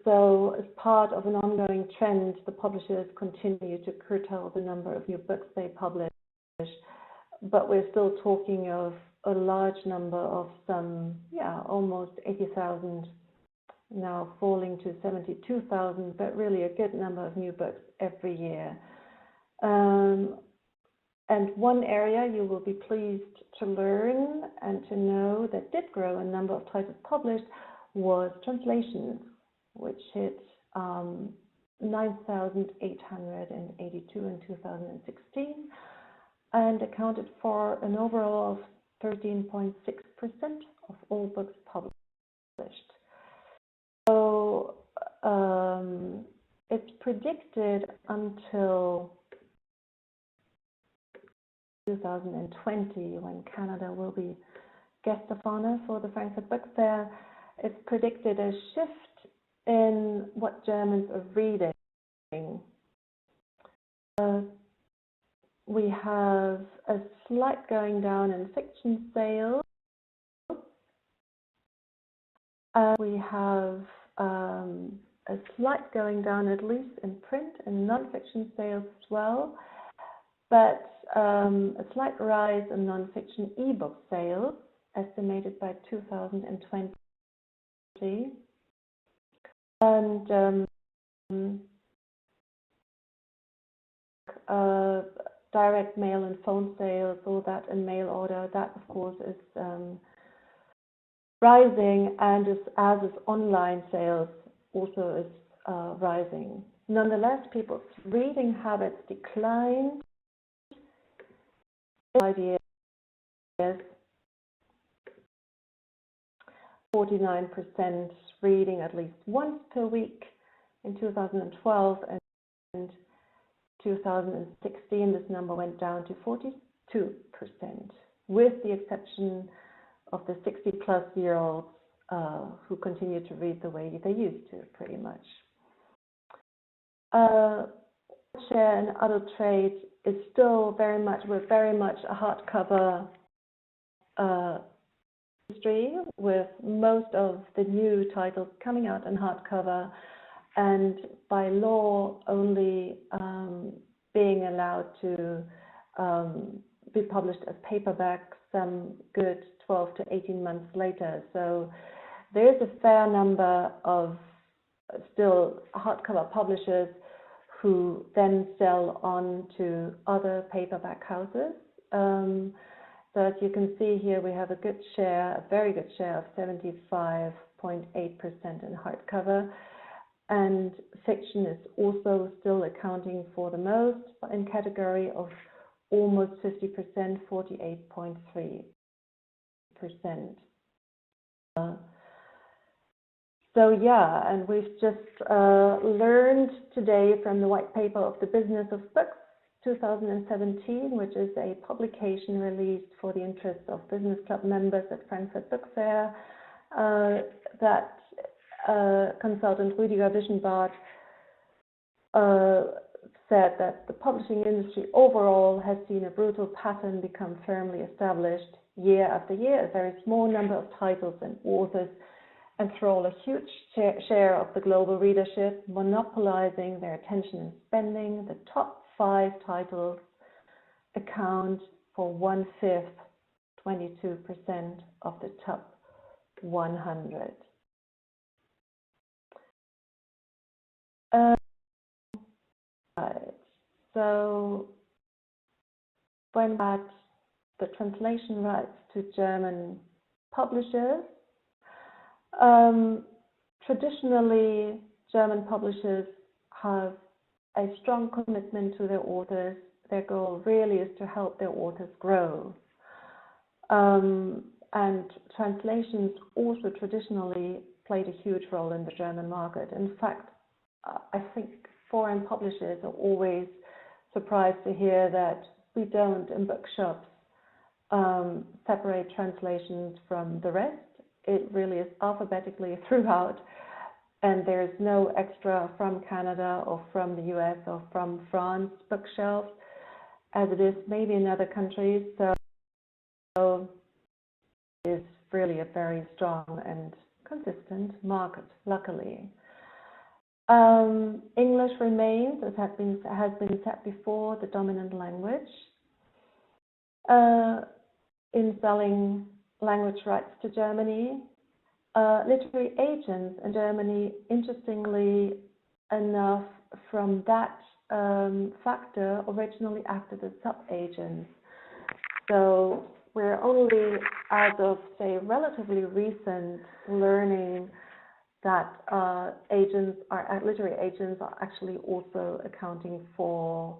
So as part of an ongoing trend, the publishers continue to curtail the number of new books they publish, but we're still talking of a large number of almost 80,000, now falling to 72,000, but really a good number of new books every year. And one area you will be pleased to learn and to know that did grow in number of titles published was translations, which hit 9,882 in 2016 and accounted for an overall of 13.6% of all books published. So it's predicted until 2020, when Canada will be guest of honor for the Frankfurt Book Fair, it's predicted a shift in what Germans are reading. We have a slight going down in fiction sales. We have a slight going down, at least in print and non-fiction sales as well, but a slight rise in non-fiction e-book sales, estimated by 2020. And direct mail and phone sales, all that in mail order, that of course is rising, and as is online sales also is rising. Nonetheless, people's reading habits declined. 5 years, 49% reading at least once per week in 2012, and 2016 this number went down to 42%, with the exception of the 60-plus-year-olds who continue to read the way they used to, pretty much. Share in adult trade is still very much a hardcover industry, with most of the new titles coming out in hardcover, and by law only being allowed to be published as paperback some good 12 to 18 months later. So there is a fair number of still hardcover publishers who then sell on to other paperback houses. So as you can see here, we have a very good share of 75.8% in hardcover. And fiction is also still accounting for the most, in category of almost 50%, 48.3%. So yeah, and we've just learned today from the white paper of the Business of Books 2017, which is a publication released for the interests of business club members at Frankfurt Book Fair, that consultant Rüdiger Wischenbart said that the publishing industry overall has seen a brutal pattern become firmly established year after year. A very small number of titles and authors enthrall a huge share of the global readership, monopolizing their attention and spending. The top 5 titles account for 1/5, 22% of the top 100. Right. So when at the translation rights to German publishers, traditionally German publishers have a strong commitment to their authors. Their goal really is to help their authors grow. And translations also traditionally played a huge role in the German market. In fact, I think foreign publishers are always surprised to hear that we don't, in bookshops, separate translations from the rest. It really is alphabetically throughout, and there's no extra from Canada or from the US or from France bookshelves, as it is maybe in other countries. So it's really a very strong and consistent market, luckily. English remains, as has been said before, the dominant language in selling language rights to Germany. Literary agents in Germany, interestingly enough, from that factor, originally acted as sub-agents. So we're only, as of, say, relatively recent, learning that literary agents are actually also accounting for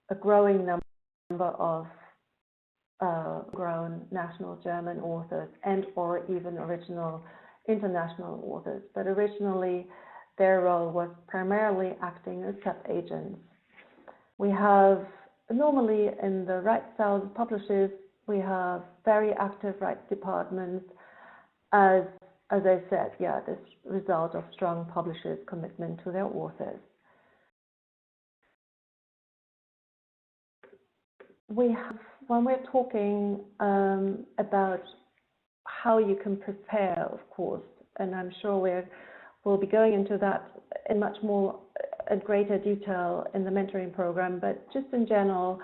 a growing number of grown national German authors and or even original international authors. But originally their role was primarily acting as sub-agents. We have, normally in the rights sales publishers, we have very active rights departments as I said, yeah, this result of strong publishers' commitment to their authors. We have, when we're talking about how you can prepare, of course, and I'm sure we'll be going into that in much more greater detail in the mentoring program, but just in general,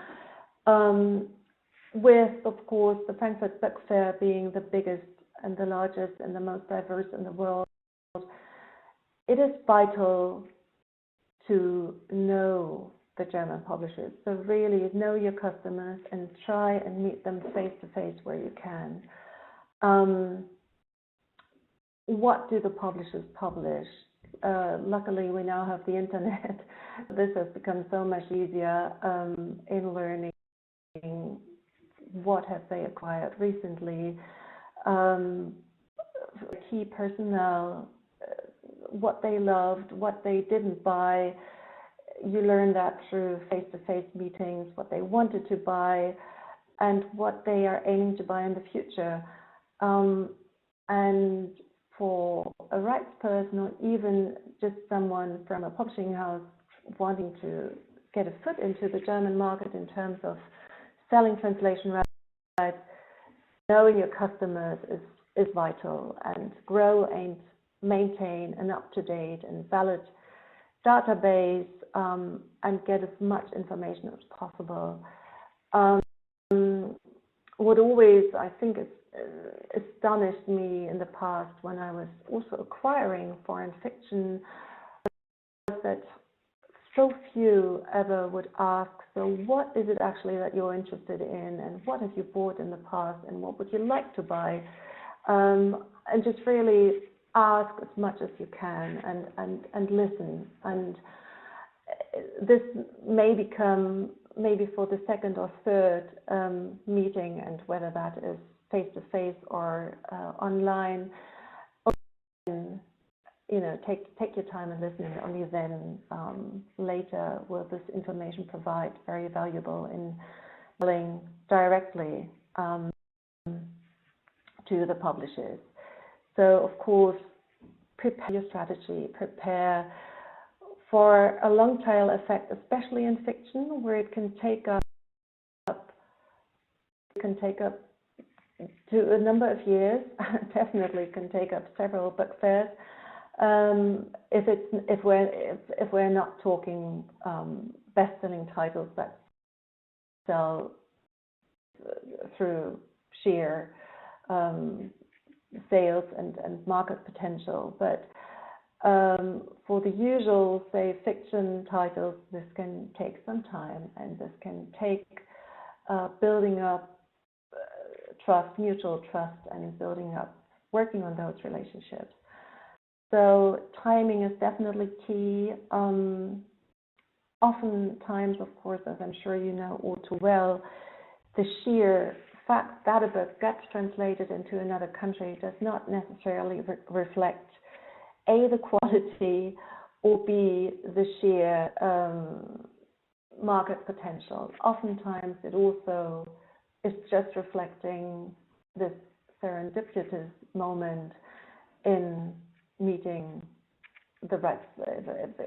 with, of course, the Frankfurt Book Fair being the biggest and the largest and the most diverse in the world, it is vital to know the German publishers. So really know your customers and try and meet them face to face where you can. What do the publishers publish? Luckily, we now have the internet. This has become so much easier in learning what have they acquired recently. Key personnel, what they loved, what they didn't buy. You learn that through face-to-face meetings, what they wanted to buy and what they are aiming to buy in the future. And for a rights person or even just someone from a publishing house wanting to get a foot into the German market in terms of selling translation rights, knowing your customers is vital, and grow and maintain an up-to-date and valid database and get as much information as possible. What always, I think, astonished me in the past when I was also acquiring foreign fiction was that so few ever would ask, so what is it actually that you're interested in, and what have you bought in the past, and what would you like to buy? And just really ask as much as you can and listen. And this may become, maybe for the second or third meeting, and whether that is face-to-face or online, take your time and listen, and only then later will this information provide very valuable in selling directly to the publishers. So of course, prepare your strategy, prepare for a long tail effect, especially in fiction, where it can take up to a number of years. Definitely can take up several book fairs. If we're not talking best-selling titles that sell through sheer sales and market potential, but for the usual, say, fiction titles, this can take some time, and this can take building up trust, mutual trust, and working on those relationships. So timing is definitely key. Oftentimes, of course, as I'm sure you know all too well, the sheer fact that a book gets translated into another country does not necessarily reflect A, the quality, or B, the sheer market potential. Oftentimes it also is just reflecting this serendipitous moment in meeting the rights,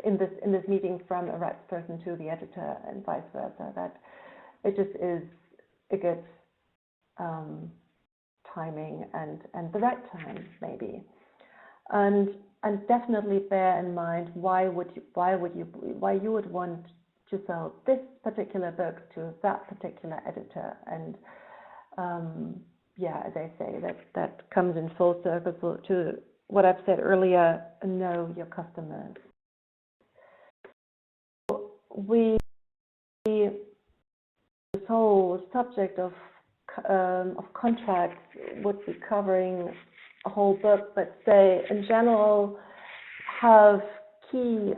in this meeting from a rights person to the editor and vice versa, that it just is a good timing and the right time maybe. And definitely bear in mind why you would want to sell this particular book to that particular editor. And as I say, that comes in full circle to what I've said earlier: know your customers. This whole subject of contracts would be covering a whole book, but say in general have key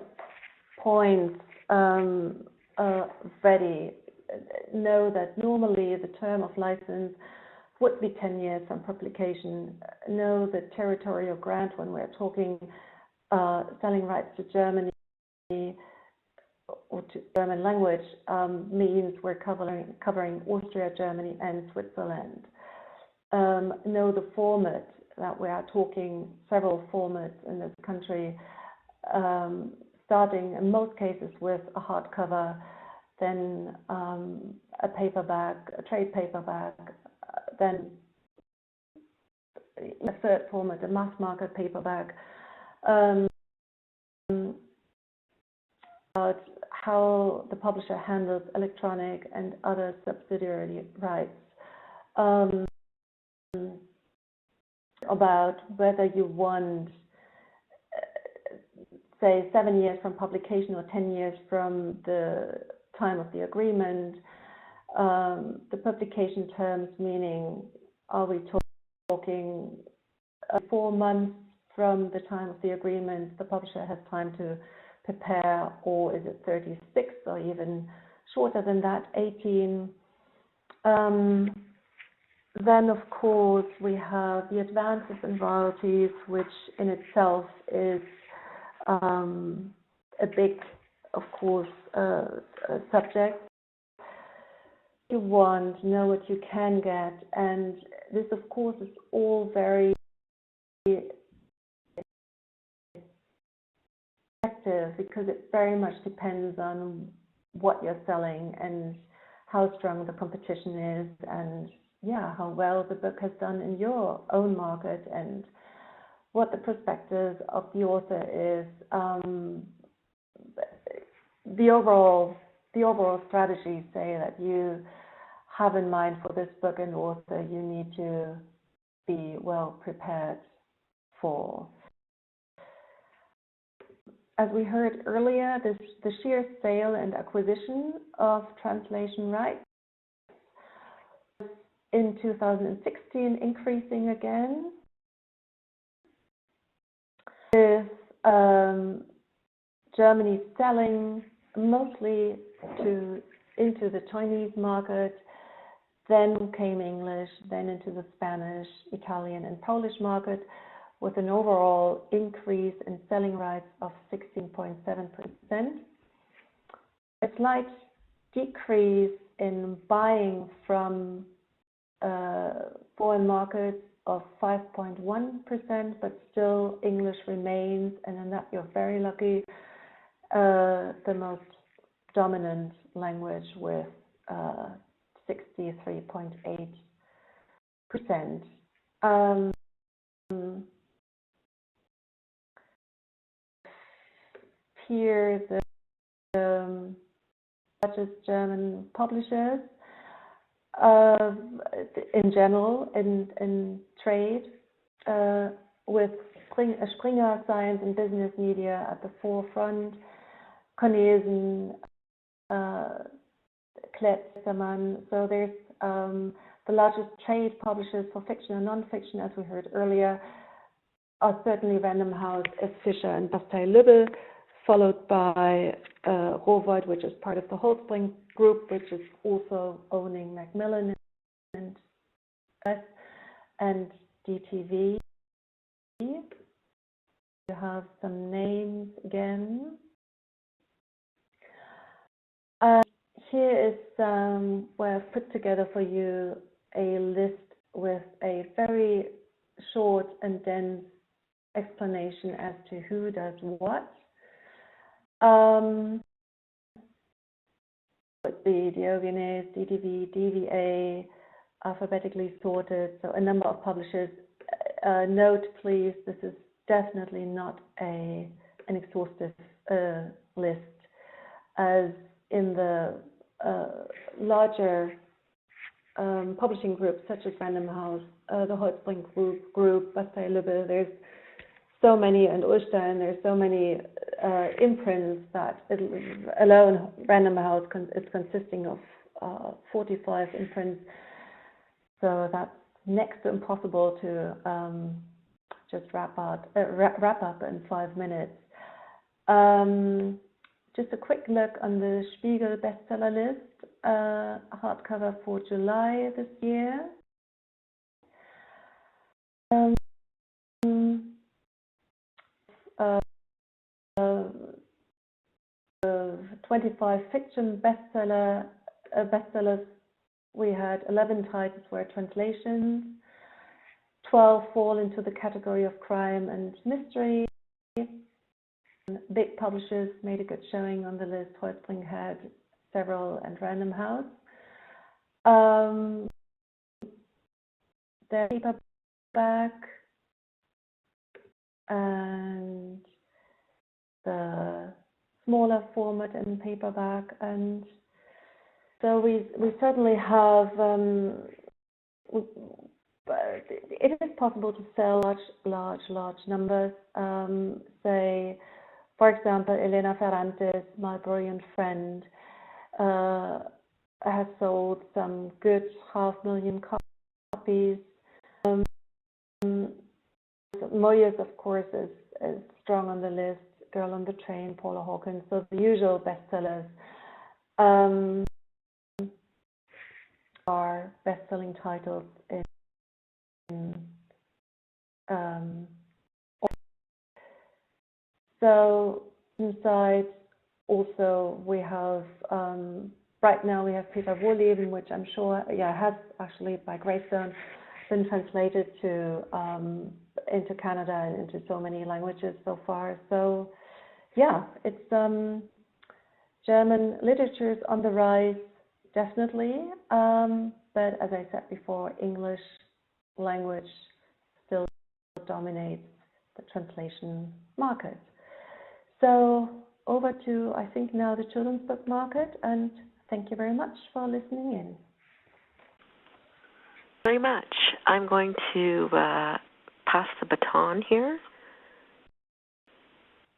points ready. Know that normally the term of license would be 10 years from publication. Know the territorial grant when we're talking selling rights to Germany or to German language means we're covering Austria, Germany, and Switzerland. Know the format, that we are talking several formats in this country, starting in most cases with a hardcover, then a paperback, a trade paperback, then a third format, a mass market paperback. About how the publisher handles electronic and other subsidiary rights. About whether you want, say, 7 years from publication or 10 years from the time of the agreement. The publication terms, meaning, are we talking 4 months from the time of the agreement the publisher has time to prepare, or is it 36 or even shorter than that, 18? Then, of course, we have the advances and royalties, which in itself is a big, of course, subject. You want, know what you can get, and this, of course, is all very effective because it very much depends on what you're selling and how strong the competition is, and how well the book has done in your own market, and what the perspective of the author is. The overall strategies say that you have in mind for this book and author you need to be well prepared for. As we heard earlier, the sheer sale and acquisition of translation rights in 2016 increasing again, with Germany selling mostly into the Chinese market, then came English, then into the Spanish, Italian, and Polish market, with an overall increase in selling rights of 16.7%. A slight decrease in buying from foreign markets of 5.1%, but still English remains, and in that you're very lucky, the most dominant language with 63.8%. Here, the largest German publishers in general in trade, with Springer Science and Business Media at the forefront, canadiens, Kletterman. So there's the largest trade publishers for fiction and non-fiction, as we heard earlier, are certainly Random House, F. Fischer, and Bastei-Lübbe, followed by Rowohlt, which is part of the Holtzbrinck Group, which is also owning Macmillan and DTV. You have some names again. Here is where I've put together for you a list with a very short and dense explanation as to who does what. The Diogenes, DTV, DVA, alphabetically sorted, so a number of publishers. Note, please, this is definitely not an exhaustive list, as in the larger publishing groups such as Random House, the Holtzbrinck Group, Bastei-Lübbe, there's so many, and Ulstein, there's so many imprints that alone Random House is consisting of 45 imprints. So that's next to impossible to just wrap up in 5 minutes. Just a quick look on the Spiegel bestseller list, hardcover for July this year. 25 fiction bestsellers. We had 11 titles were translations. 12 fall into the category of crime and mystery. Big publishers made a good showing on the list. Holtzbrinck had several, and Random House. Their paperback and the smaller format in paperback, and so we certainly have. It is possible to sell large numbers. Say, for example, Elena Ferrante's My Brilliant Friend has sold some good 500,000 copies. Moyes, of course, is strong on the list. Girl on the Train, Paula Hawkins, so the usual bestsellers are best-selling titles in so inside also we have right now we have Peter Wohleben, which I'm sure has actually by Greystone been translated to into Canada and into so many languages so far. So yeah, it's German literature is on the rise, definitely, but as I said before, English language still dominates the translation market. So over to, I think, now the children's book market, and thank you very much for listening in. Very much. I'm going to pass the baton here,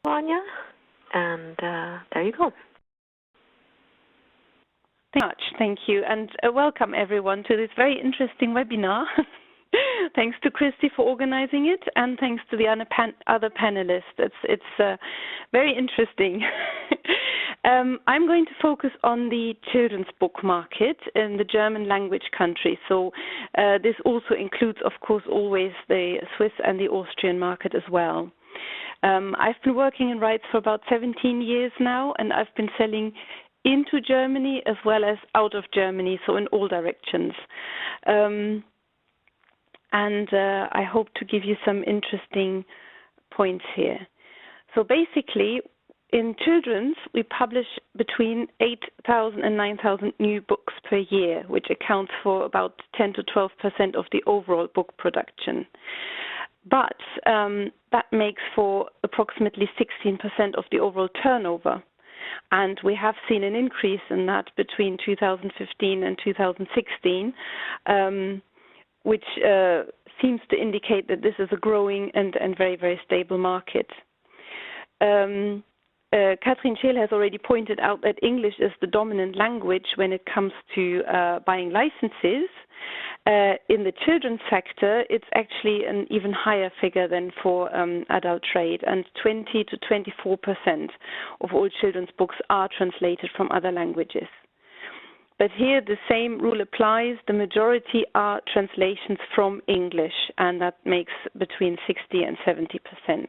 Anja, and there you go. Thank you, and welcome everyone to this very interesting webinar. Thanks to Christy for organizing it, and thanks to the other panelists. It's very interesting. I'm going to focus on the children's book market in the German language country. So this also includes, of course, always the Swiss and the Austrian market as well. I've been working in rights for about 17 years now, and I've been selling into Germany as well as out of Germany, so in all directions. I hope to give you some interesting points here. So basically, in children's, we publish between 8,000 and 9,000 new books per year, which accounts for about 10 to 12% of the overall book production. But that makes for approximately 16% of the overall turnover. And we have seen an increase in that between 2015 and 2016, which seems to indicate that this is a growing and very, very stable market. Kathrin Scheel has already pointed out that English is the dominant language when it comes to buying licenses. In the children's sector, it's actually an even higher figure than for adult trade, and 20 to 24% of all children's books are translated from other languages. But here the same rule applies. The majority are translations from English, and that makes between 60 and 70%.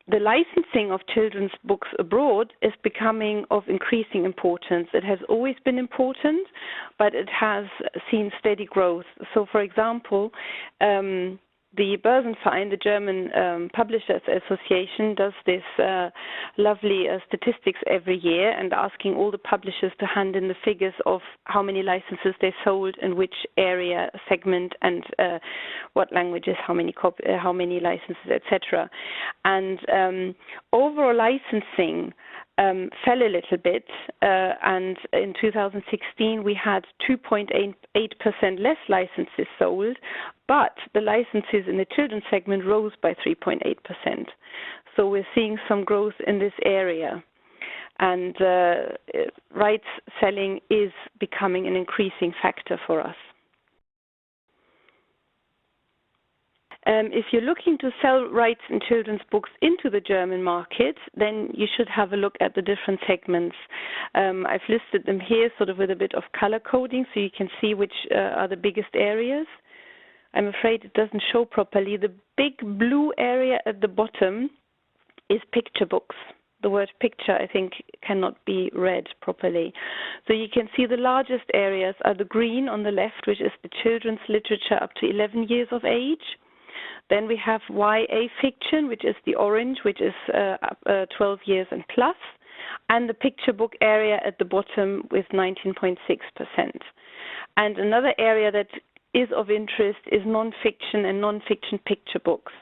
The licensing of children's books abroad is becoming of increasing importance. It has always been important, but it has seen steady growth. So, for example, the Börsenverein, the German Publishers Association, does this lovely statistics every year, and asking all the publishers to hand in the figures of how many licenses they sold in which area, segment, and what languages, how many licenses, etc. And overall licensing fell a little bit, and in 2016 we had 2.8% less licenses sold, but the licenses in the children's segment rose by 3.8%. So we're seeing some growth in this area, and rights selling is becoming an increasing factor for us. If you're looking to sell rights in children's books into the German market, then you should have a look at the different segments. I've listed them here sort of with a bit of color coding so you can see which are the biggest areas. I'm afraid it doesn't show properly. The big blue area at the bottom is picture books. The word picture, I think, cannot be read properly. So you can see the largest areas are the green on the left, which is the children's literature up to 11 years of age. Then we have YA fiction, which is the orange, which is 12 years and plus, and the picture book area at the bottom with 19.6%. And another area that is of interest is non-fiction and non-fiction picture books.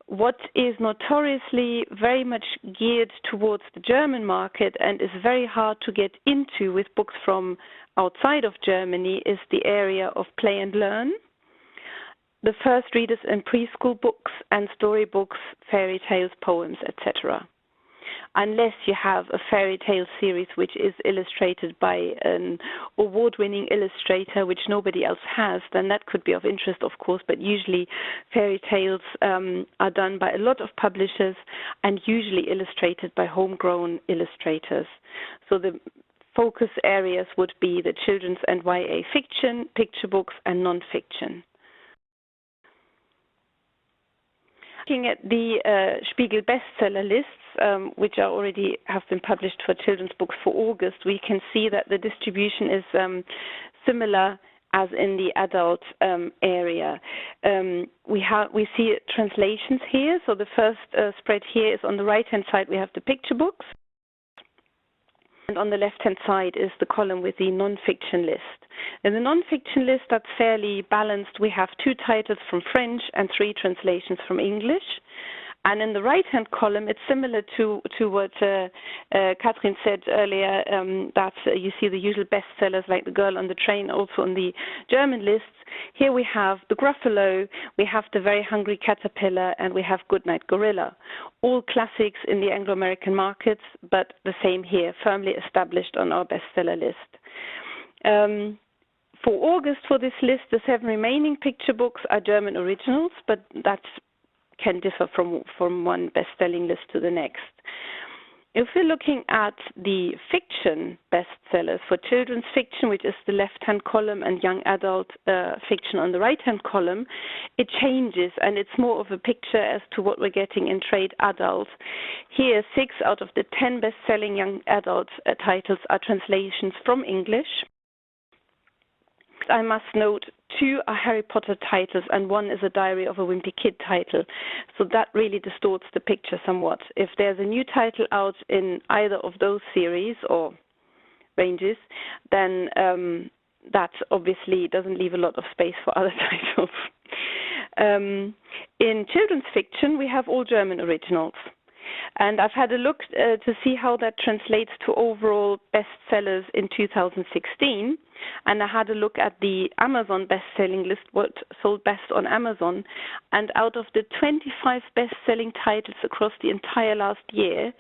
What is notoriously very much geared towards the German market and is very hard to get into with books from outside of Germany is the area of play and learn. The first readers and preschool books and storybooks, fairy tales, poems, etc. Unless you have a fairy tale series which is illustrated by an award-winning illustrator, which nobody else has, then that could be of interest, of course, but usually fairy tales are done by a lot of publishers and usually illustrated by homegrown illustrators. So the focus areas would be the children's and YA fiction, picture books, and non-fiction. Looking at the Spiegel bestseller lists, which are already have been published for children's books for August, we can see that the distribution is similar as in the adult area. We see translations here. So the first spread here is on the right-hand side. We have the picture books. And on the left-hand side is the column with the non-fiction list. In the non-fiction list, that's fairly balanced. We have 2 titles from French and 3 translations from English. And in the right-hand column, it's similar to what Kathrin said earlier, that you see the usual bestsellers like The Girl on the Train, also on the German lists. Here we have The Gruffalo, we have The Very Hungry Caterpillar, and we have Goodnight Gorilla. All classics in the Anglo-American markets, but the same here, firmly established on our bestseller list. For August, for this list, the 7 remaining picture books are German originals, but that can differ from one best-selling list to the next. if we're looking at the fiction bestsellers for children's fiction, which is the left-hand column, and young adult fiction on the right-hand column, it changes, and it's more of a picture as to what we're getting in trade adult. Here, 6 out of the 10 best-selling young adult titles are translations from English. I must note 2 are Harry Potter titles and 1 is a Diary of a Wimpy Kid title. So that really distorts the picture somewhat. If there's a new title out in either of those series or ranges, then that obviously doesn't leave a lot of space for other titles. In children's fiction, we have all German originals. And I've had a look to see how that translates to overall bestsellers in 2016. And I had a look at the Amazon best-selling list, what sold best on Amazon. And out of the 25 best-selling titles across the entire last year,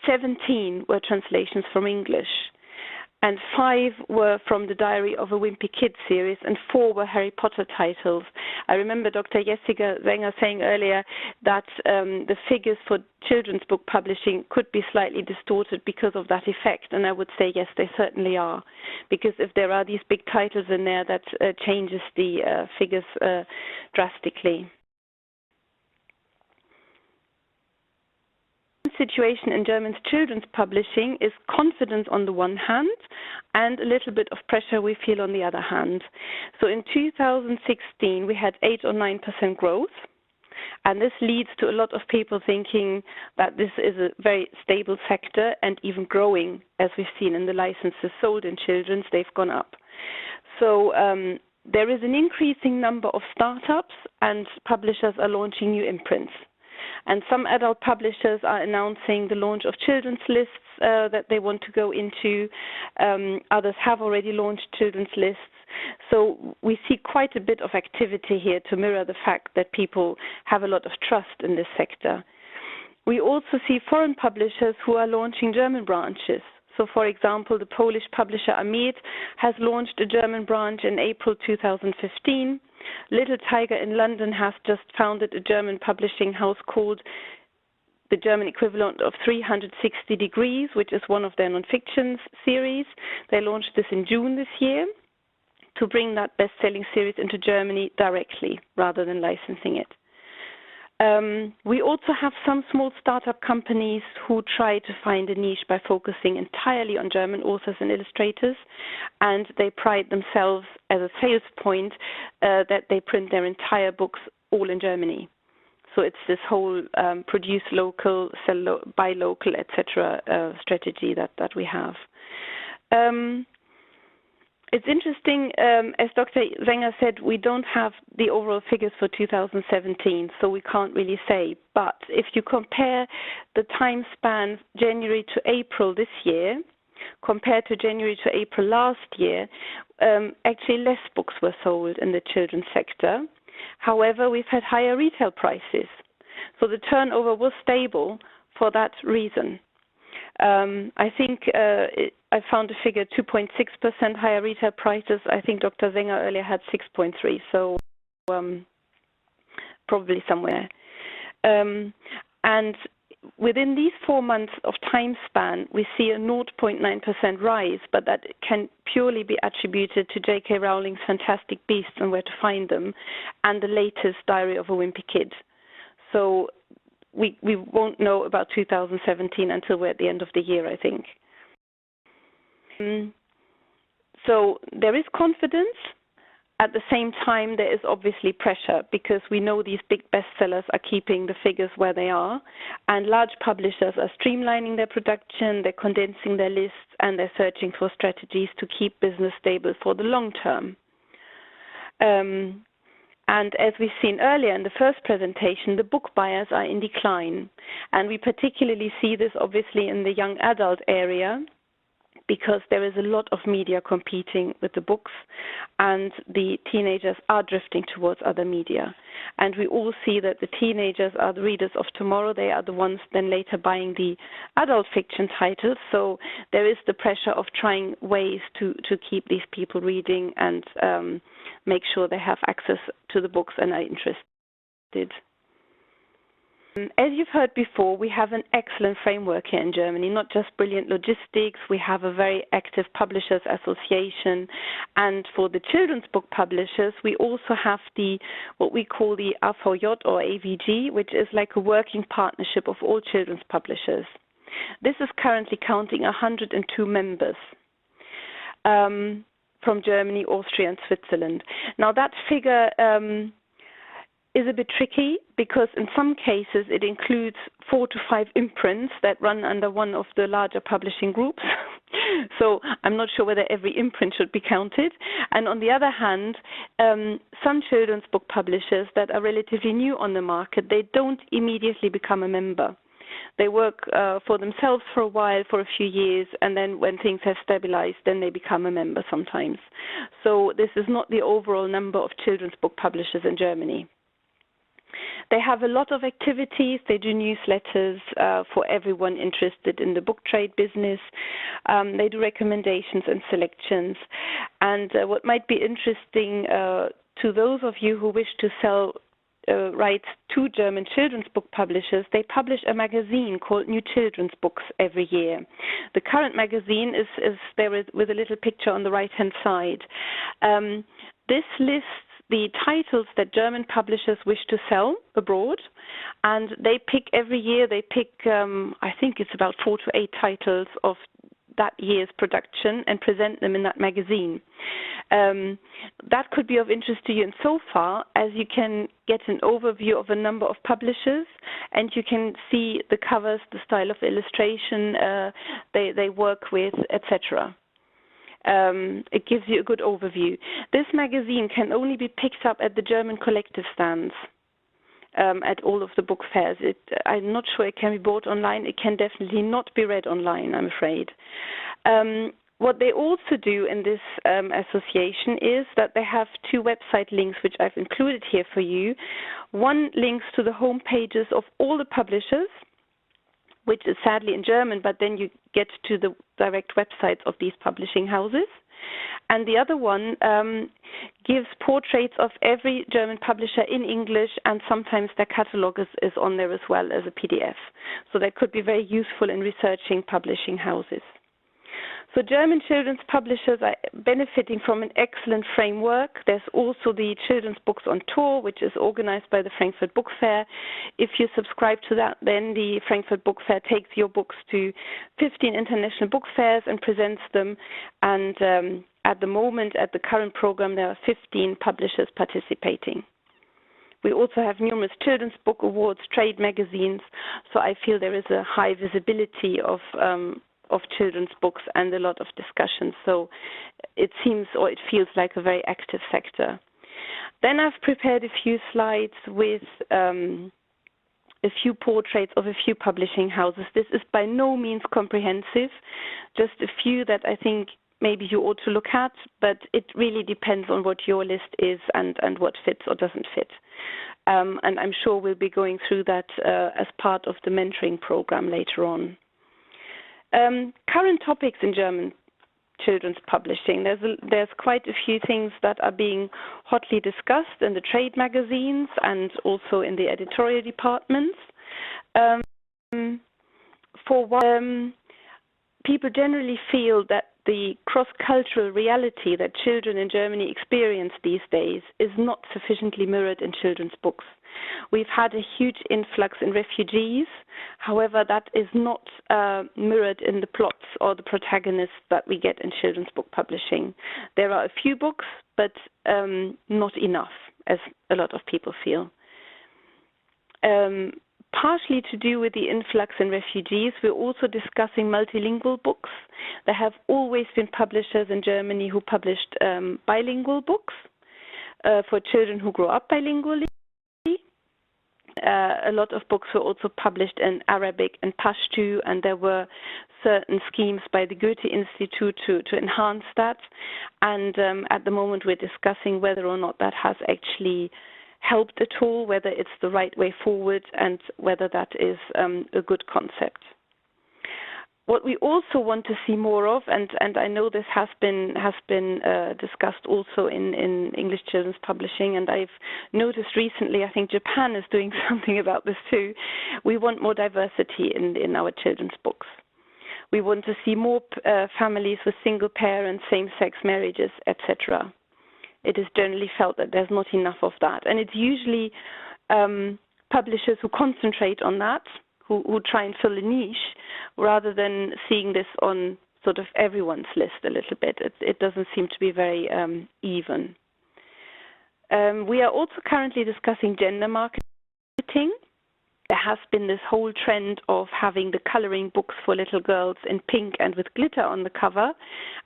17 were translations from English. And 5 were from the Diary of a Wimpy Kid series, and 4 were Harry Potter titles. I remember Dr. Jessica Sänger saying earlier that the figures for children's book publishing could be slightly distorted because of that effect, and I would say yes, they certainly are. Because if there are these big titles in there, that changes the figures drastically. Situation in German children's publishing is confidence on the one hand and a little bit of pressure we feel on the other hand. So in 2016 we had 8 or 9% growth, and this leads to a lot of people thinking that this is a very stable sector and even growing, as we've seen in the licenses sold in children's, they've gone up. So there is an increasing number of startups, and publishers are launching new imprints. And some adult publishers are announcing the launch of children's lists that they want to go into. Others have already launched children's lists. So we see quite a bit of activity here to mirror the fact that people have a lot of trust in this sector. We also see foreign publishers who are launching German branches. So, for example, the Polish publisher Année has launched a German branch in April 2015. Little Tiger in London has just founded a German publishing house called the German equivalent of 360 Degrees, which is one of their non-fiction series. They launched this in June this year to bring that best-selling series into Germany directly rather than licensing it. We also have some small startup companies who try to find a niche by focusing entirely on German authors and illustrators, and they pride themselves as a sales point that they print their entire books all in Germany. So it's this whole produce local, sell buy local, etc. Strategy that we have. It's interesting, as Dr. Sänger said, we don't have the overall figures for 2017, so we can't really say. But if you compare the time span January to April this year, compared to January to April last year, actually less books were sold in the children's sector. However, we've had higher retail prices. So the turnover was stable for that reason. I think I found a figure 2.6% higher retail prices. I think Dr. Sänger earlier had 6.3, so probably somewhere. And within these 4 months of time span, we see a 0.9% rise, but that can purely be attributed to J.K. Rowling's Fantastic Beasts and Where to Find Them, and the latest Diary of a Wimpy Kid. So we won't know about 2017 until we're at the end of the year, I think. So there is confidence. At the same time, there is obviously pressure because we know these big bestsellers are keeping the figures where they are, and large publishers are streamlining their production, they're condensing their lists, and they're searching for strategies to keep business stable for the long term. And as we've seen earlier in the first presentation, the book buyers are in decline. And we particularly see this obviously in the young adult area, because there is a lot of media competing with the books, and the teenagers are drifting towards other media. And we all see that the teenagers are the readers of tomorrow. They are the ones then later buying the adult fiction titles. So there is the pressure of trying ways to keep these people reading and make sure they have access to the books and are interested. As you've heard before, we have an excellent framework here in Germany, not just brilliant logistics. We have a very active publishers association. And for the children's book publishers, we also have what we call the AVJ or AVG, which is like a working partnership of all children's publishers. This is currently counting 102 members from Germany, Austria, and Switzerland. Now, that figure is a bit tricky because in some cases it includes 4 to 5 imprints that run under one of the larger publishing groups. So I'm not sure whether every imprint should be counted. And on the other hand, some children's book publishers that are relatively new on the market, they don't immediately become a member. They work for themselves for a while, for a few years, and then when things have stabilized, then they become a member sometimes. So this is not the overall number of children's book publishers in Germany. They have a lot of activities. They do newsletters for everyone interested in the book trade business. They do recommendations and selections. And what might be interesting to those of you who wish to sell rights to German children's book publishers, they publish a magazine called New Children's Books every year. The current magazine is there with a little picture on the right-hand side. This lists the titles that German publishers wish to sell abroad, and they pick every year, I think it's about 4 to 8 titles of that year's production and present them in that magazine. That could be of interest to you in so far as you can get an overview of a number of publishers and you can see the covers, the style of illustration they work with, etc. It gives you a good overview. This magazine can only be picked up at the German collective stands at all of the book fairs. I'm not sure it can be bought online. It can definitely not be read online, I'm afraid. What they also do in this association is that they have 2 website links, which I've included here for you. One links to the home pages of all the publishers, which is sadly in German, but then you get to the direct websites of these publishing houses. And the other one gives portraits of every German publisher in English, and sometimes their catalog is on there as well as a PDF. So that could be very useful in researching publishing houses. So German children's publishers are benefiting from an excellent framework. There's also the Children's Books on Tour, which is organized by the Frankfurt Book Fair. If you subscribe to that, then the Frankfurt Book Fair takes your books to 15 international book fairs and presents them. And at the moment, at the current program, there are 15 publishers participating. We also have numerous children's book awards, trade magazines, so I feel there is a high visibility of children's books and a lot of discussion. So it seems, or it feels like a very active sector. Then I've prepared a few slides with a few portraits of a few publishing houses. This is by no means comprehensive, just a few that I think maybe you ought to look at, but it really depends on what your list is and what fits or doesn't fit. And I'm sure we'll be going through that as part of the mentoring program later on. Current topics in German children's publishing. There's quite a few things that are being hotly discussed in the trade magazines and also in the editorial departments. For one, people generally feel that the cross-cultural reality that children in Germany experience these days is not sufficiently mirrored in children's books. We've had a huge influx in refugees. However, that is not mirrored in the plots or the protagonists that we get in children's book publishing. There are a few books, but not enough, as a lot of people feel. Partially to do with the influx in refugees, we're also discussing multilingual books. There have always been publishers in Germany who published bilingual books for children who grow up bilingually. A lot of books were also published in Arabic and Pashto, and there were certain schemes by the Goethe Institute to enhance that. And at the moment we're discussing whether or not that has actually helped at all, whether it's the right way forward and whether that is a good concept. What we also want to see more of, and I know this has been discussed also in English children's publishing, and I've noticed recently, I think Japan is doing something about this too. We want more diversity in our children's books. We want to see more families with single parents, same-sex marriages, etc. It is generally felt that there's not enough of that, and it's usually publishers who concentrate on that, who try and fill a niche, rather than seeing this on sort of everyone's list a little bit. It doesn't seem to be very even. We are also currently discussing gender marketing. There has been this whole trend of having the coloring books for little girls in pink and with glitter on the cover,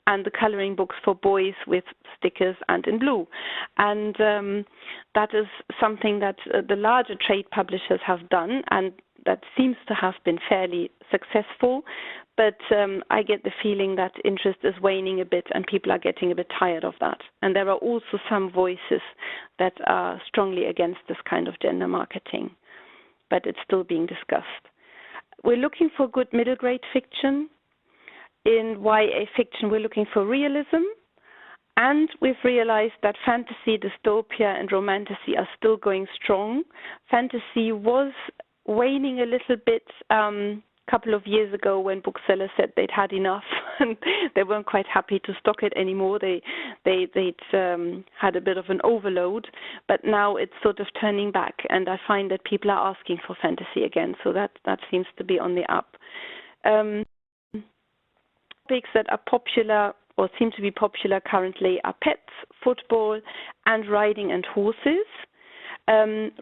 and the coloring books for boys with stickers and in blue. And that is something that the larger trade publishers have done, and that seems to have been fairly successful, but I get the feeling that interest is waning a bit and people are getting a bit tired of that. And there are also some voices that are strongly against this kind of gender marketing, but it's still being discussed. We're looking for good middle grade fiction. In YA fiction, we're looking for realism, and we've realized that fantasy, dystopia, and romantasy are still going strong. Fantasy was waning a little bit a couple of years ago when booksellers said they'd had enough and they weren't quite happy to stock it anymore. They'd had a bit of an overload, but now it's sort of turning back, and I find that people are asking for fantasy again, so that seems to be on the up. Topics that are popular or seem to be popular currently are pets, football, and riding and horses.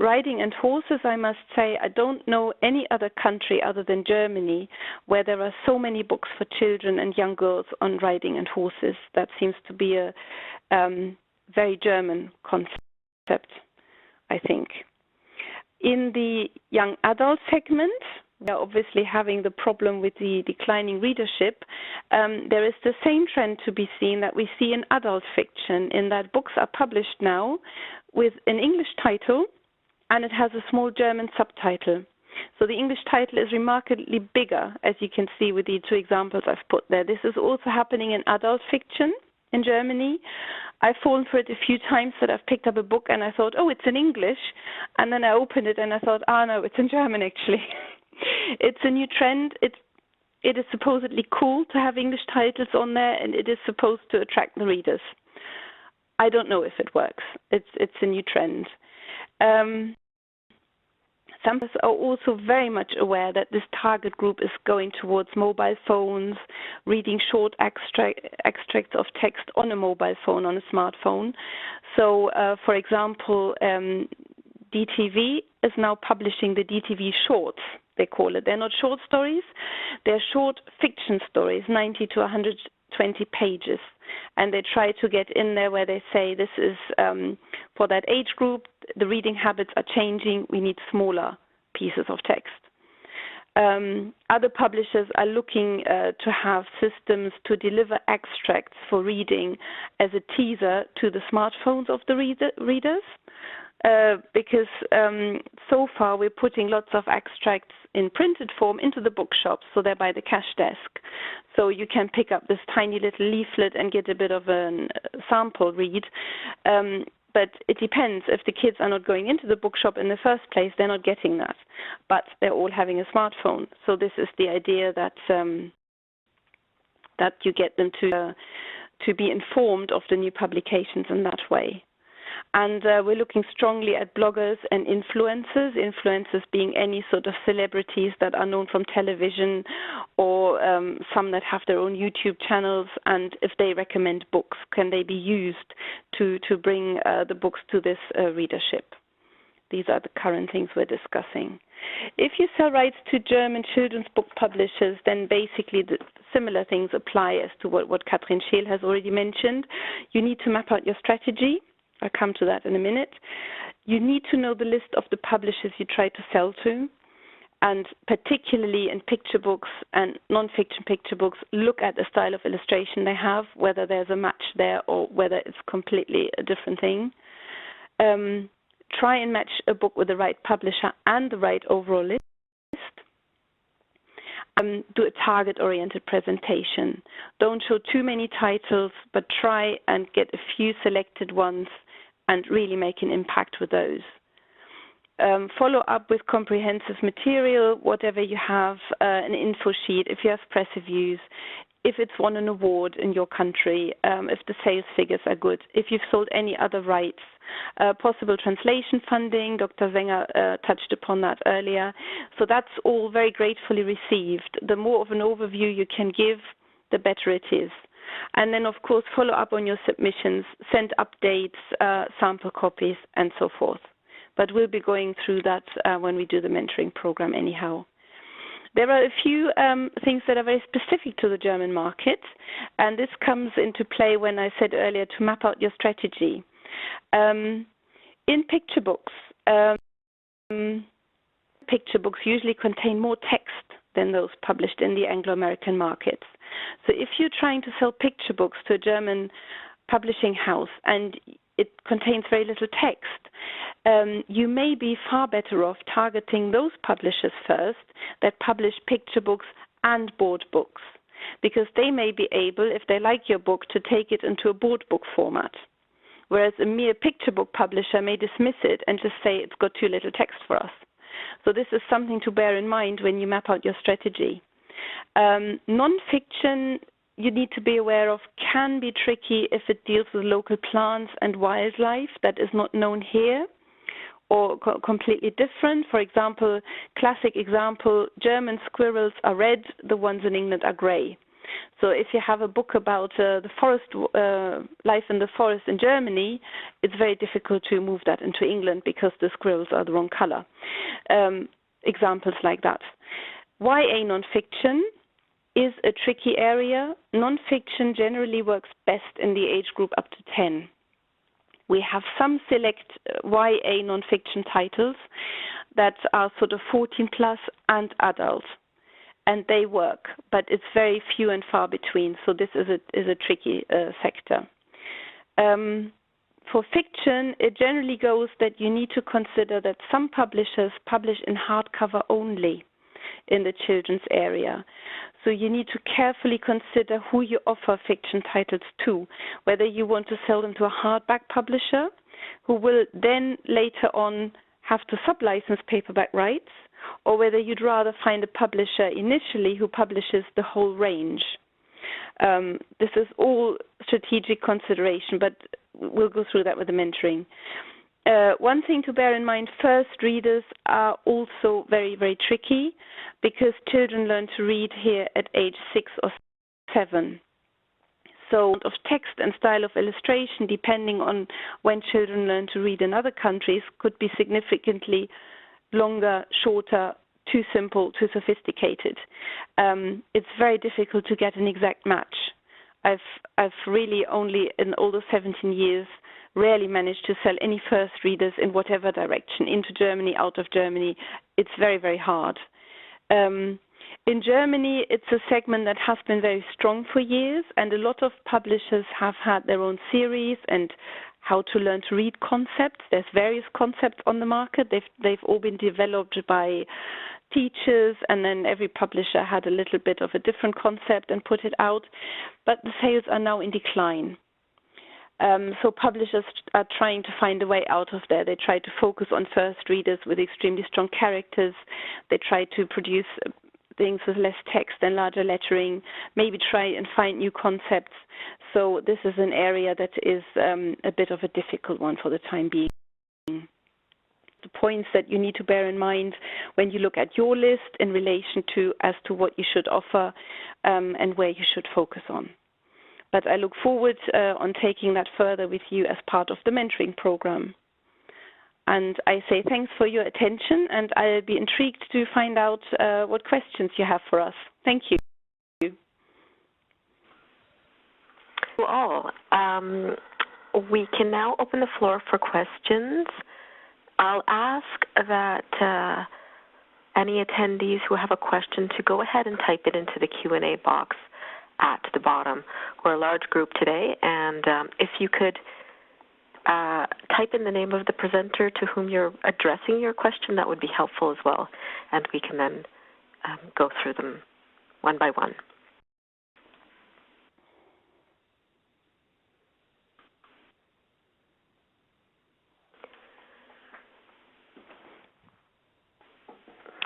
Riding and horses, I must say, I don't know any other country other than Germany where there are so many books for children and young girls on riding and horses. That seems to be a very German concept, I think. In the young adult segment, we are obviously having the problem with the declining readership. There is the same trend to be seen that we see in adult fiction, in that books are published now with an English title, and it has a small German subtitle. So the English title is remarkably bigger, as you can see with the two examples I've put there. This is also happening in adult fiction in Germany. I've fallen for it a few times that I've picked up a book and I thought, oh, it's in English, and then I opened it and I thought, oh no, it's in German actually. It's a new trend. It is supposedly cool to have English titles on there, and it is supposed to attract the readers. I don't know if it works. It's a new trend. Some of us are also very much aware that this target group is going towards mobile phones, reading short extracts of text on a mobile phone, on a smartphone. So, for example, DTV is now publishing the DTV shorts, they call it. They're not short stories, they're short fiction stories, 90 to 120 pages. And they try to get in there where they say this is for that age group, the reading habits are changing, we need smaller pieces of text. Other publishers are looking to have systems to deliver extracts for reading as a teaser to the smartphones of the readers. Because so far we're putting lots of extracts in printed form into the bookshops, so they're by the cash desk. So you can pick up this tiny little leaflet and get a bit of a sample read. But it depends. If the kids are not going into the bookshop in the first place, they're not getting that. But they're all having a smartphone. So this is the idea that that you get them to be informed of the new publications in that way. And we're looking strongly at bloggers and influencers being any sort of celebrities that are known from television, or some that have their own YouTube channels, and if they recommend books, can they be used to bring the books to this readership? These are the current things we're discussing. If you sell rights to German children's book publishers, then basically the similar things apply as to what Kathrin Scheel has already mentioned. You need to map out your strategy. I'll come to that in a minute. You need to know the list of the publishers you try to sell to, and particularly in picture books and non-fiction picture books, look at the style of illustration they have, whether there's a match there or whether it's completely a different thing. Try and match a book with the right publisher and the right overall list. Do a target-oriented presentation. Don't show too many titles, but try and get a few selected ones and really make an impact with those. Follow up with comprehensive material, whatever you have, an info sheet, if you have press reviews, if it's won an award in your country, if the sales figures are good, if you've sold any other rights, possible translation funding. Dr. Sänger touched upon that earlier. So that's all very gratefully received. The more of an overview you can give, the better it is. And then, of course, follow up on your submissions, send updates, sample copies, and so forth. But we'll be going through that when we do the mentoring program anyhow. There are a few things that are very specific to the German market, and this comes into play when I said earlier to map out your strategy. In picture books usually contain more text than those published in the Anglo-American markets. So if you're trying to sell picture books to a German publishing house and it contains very little text, you may be far better off targeting those publishers first that publish picture books and board books, because they may be able, if they like your book, to take it into a board book format, whereas a mere picture book publisher may dismiss it and just say it's got too little text for us. So this is something to bear in mind when you map out your strategy. Non-fiction, you need to be aware of, can be tricky if it deals with local plants and wildlife that is not known here or completely different. For example, classic example, German squirrels are red, the ones in England are grey. So if you have a book about the forest, life in the forest in Germany, it's very difficult to move that into England because the squirrels are the wrong color. Examples like that. YA non-fiction is a tricky area. Non-fiction generally works best in the age group up to 10. We have some select YA non-fiction titles that are sort of 14 plus and adult, and they work, but it's very few and far between, so this is a tricky sector. For fiction, it generally goes that you need to consider that some publishers publish in hardcover only in the children's area. So you need to carefully consider who you offer fiction titles to, whether you want to sell them to a hardback publisher who will then later on have to sub-license paperback rights, or whether you'd rather find a publisher initially who publishes the whole range. This is all strategic consideration, but we'll go through that with the mentoring. One thing to bear in mind, first readers are also very, very tricky because children learn to read here at age 6 or 7. So of text and style of illustration, depending on when children learn to read in other countries, could be significantly longer, shorter, too simple, too sophisticated. It's very difficult to get an exact match. I've really only, in all the 17 years, rarely managed to sell any first readers in whatever direction, into Germany, out of Germany. It's very, very hard. In Germany, it's a segment that has been very strong for years, and a lot of publishers have had their own series and how to learn to read concepts. There's various concepts on the market. They've all been developed by teachers, and then every publisher had a little bit of a different concept and put it out. But the sales are now in decline. So publishers are trying to find a way out of there. They try to focus on first readers with extremely strong characters. They try to produce things with less text and larger lettering, maybe try and find new concepts. So this is an area that is a bit of a difficult one for the time being. The points that you need to bear in mind when you look at your list in relation to as to what you should offer and where you should focus on. But I look forward on taking that further with you as part of the mentoring program. And I say thanks for your attention, and I'll be intrigued to find out what questions you have for us. Thank you. All. We can now open the floor for questions. I'll ask that any attendees who have a question to go ahead and type it into the Q&A box at the bottom. We're a large group today, and if you could type in the name of the presenter to whom you're addressing your question, that would be helpful as well, and we can then go through them one by one.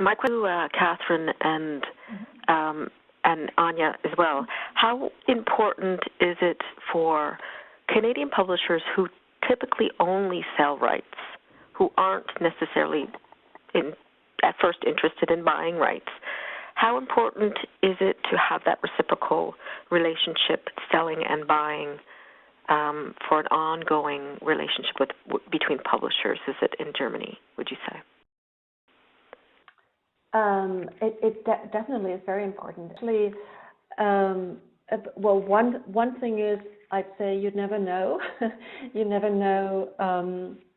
My question to Kathrin and Anja as well. How important is it for Canadian publishers who typically only sell rights, who aren't necessarily at first interested in buying rights? How important is it to have that reciprocal relationship, selling and buying, for an ongoing relationship between publishers? Is it in Germany, would you say? It definitely is very important. Actually, well, one thing is, I'd say you never know. You never know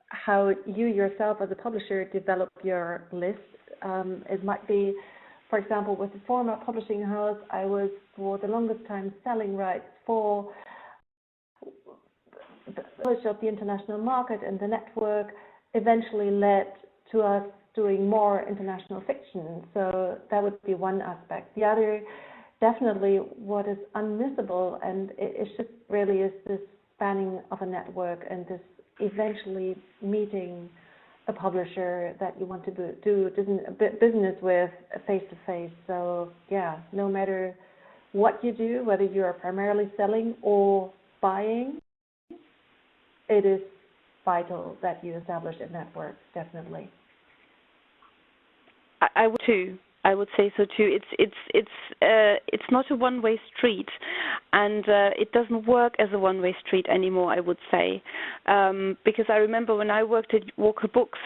how you yourself as a publisher develop your list. It might be, for example, with the former publishing house, I was for the longest time selling rights for the knowledge of the international market, and the network eventually led to us doing more international fiction. So that would be one aspect. The other, definitely what is unmissable, and it should really is this spanning of a network and this eventually meeting a publisher that you want to do business with face to face. So yeah, no matter what you do, whether you are primarily selling or buying, it is vital that you establish a network, definitely. I would too. I would say so too. It's not a one-way street, and it doesn't work as a one-way street anymore, I would say, because I remember when I worked at Walker Books,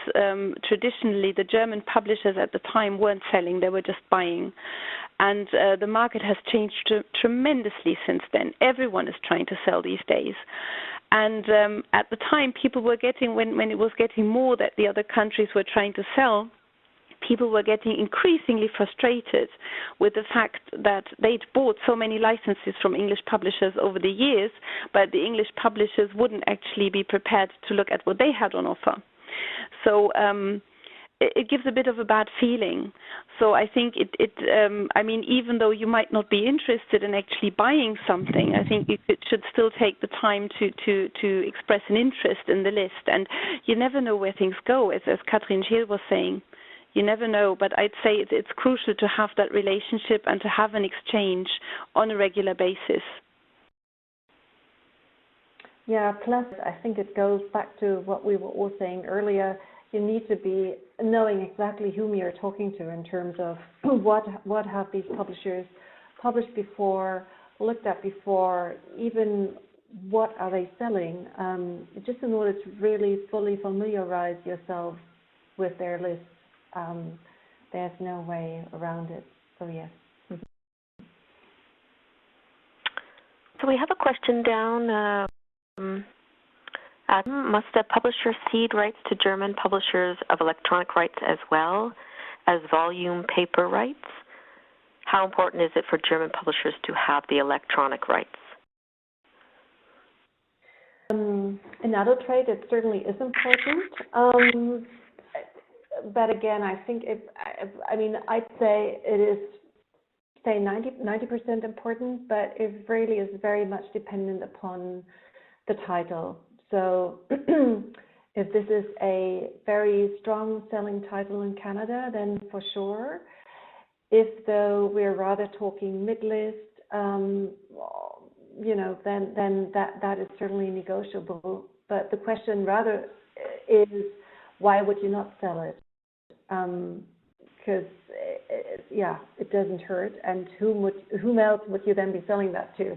traditionally the German publishers at the time weren't selling; they were just buying, and the market has changed tremendously since then. Everyone is trying to sell these days. And at the time, people were getting, when it was getting more that the other countries were trying to sell, people were getting increasingly frustrated with the fact that they'd bought so many licenses from English publishers over the years, but the English publishers wouldn't actually be prepared to look at what they had on offer. So it gives a bit of a bad feeling. So I think I mean, even though you might not be interested in actually buying something, I think you should still take the time to express an interest in the list. And you never know where things go, as Kathrin Scheel was saying. You never know, but I'd say it's crucial to have that relationship and to have an exchange on a regular basis. Yeah, plus I think it goes back to what we were all saying earlier. You need to be knowing exactly whom you're talking to in terms of what have these publishers published before, looked at before, even what are they selling, just in order to really fully familiarize yourself with their lists. There's no way around it. So yes. So we have a question down. Must a publisher cede rights to German publishers of electronic rights as well as volume paper rights? How important is it for German publishers to have the electronic rights? In other trade, it certainly is important. But again, I think I'd say it is, say 90% important, but it really is very much dependent upon the title. So if this is a very strong selling title in Canada, then for sure. If though we're rather talking mid-list, then that is certainly negotiable. But the question rather is, why would you not sell it? Because it doesn't hurt, and whom else would you then be selling that to?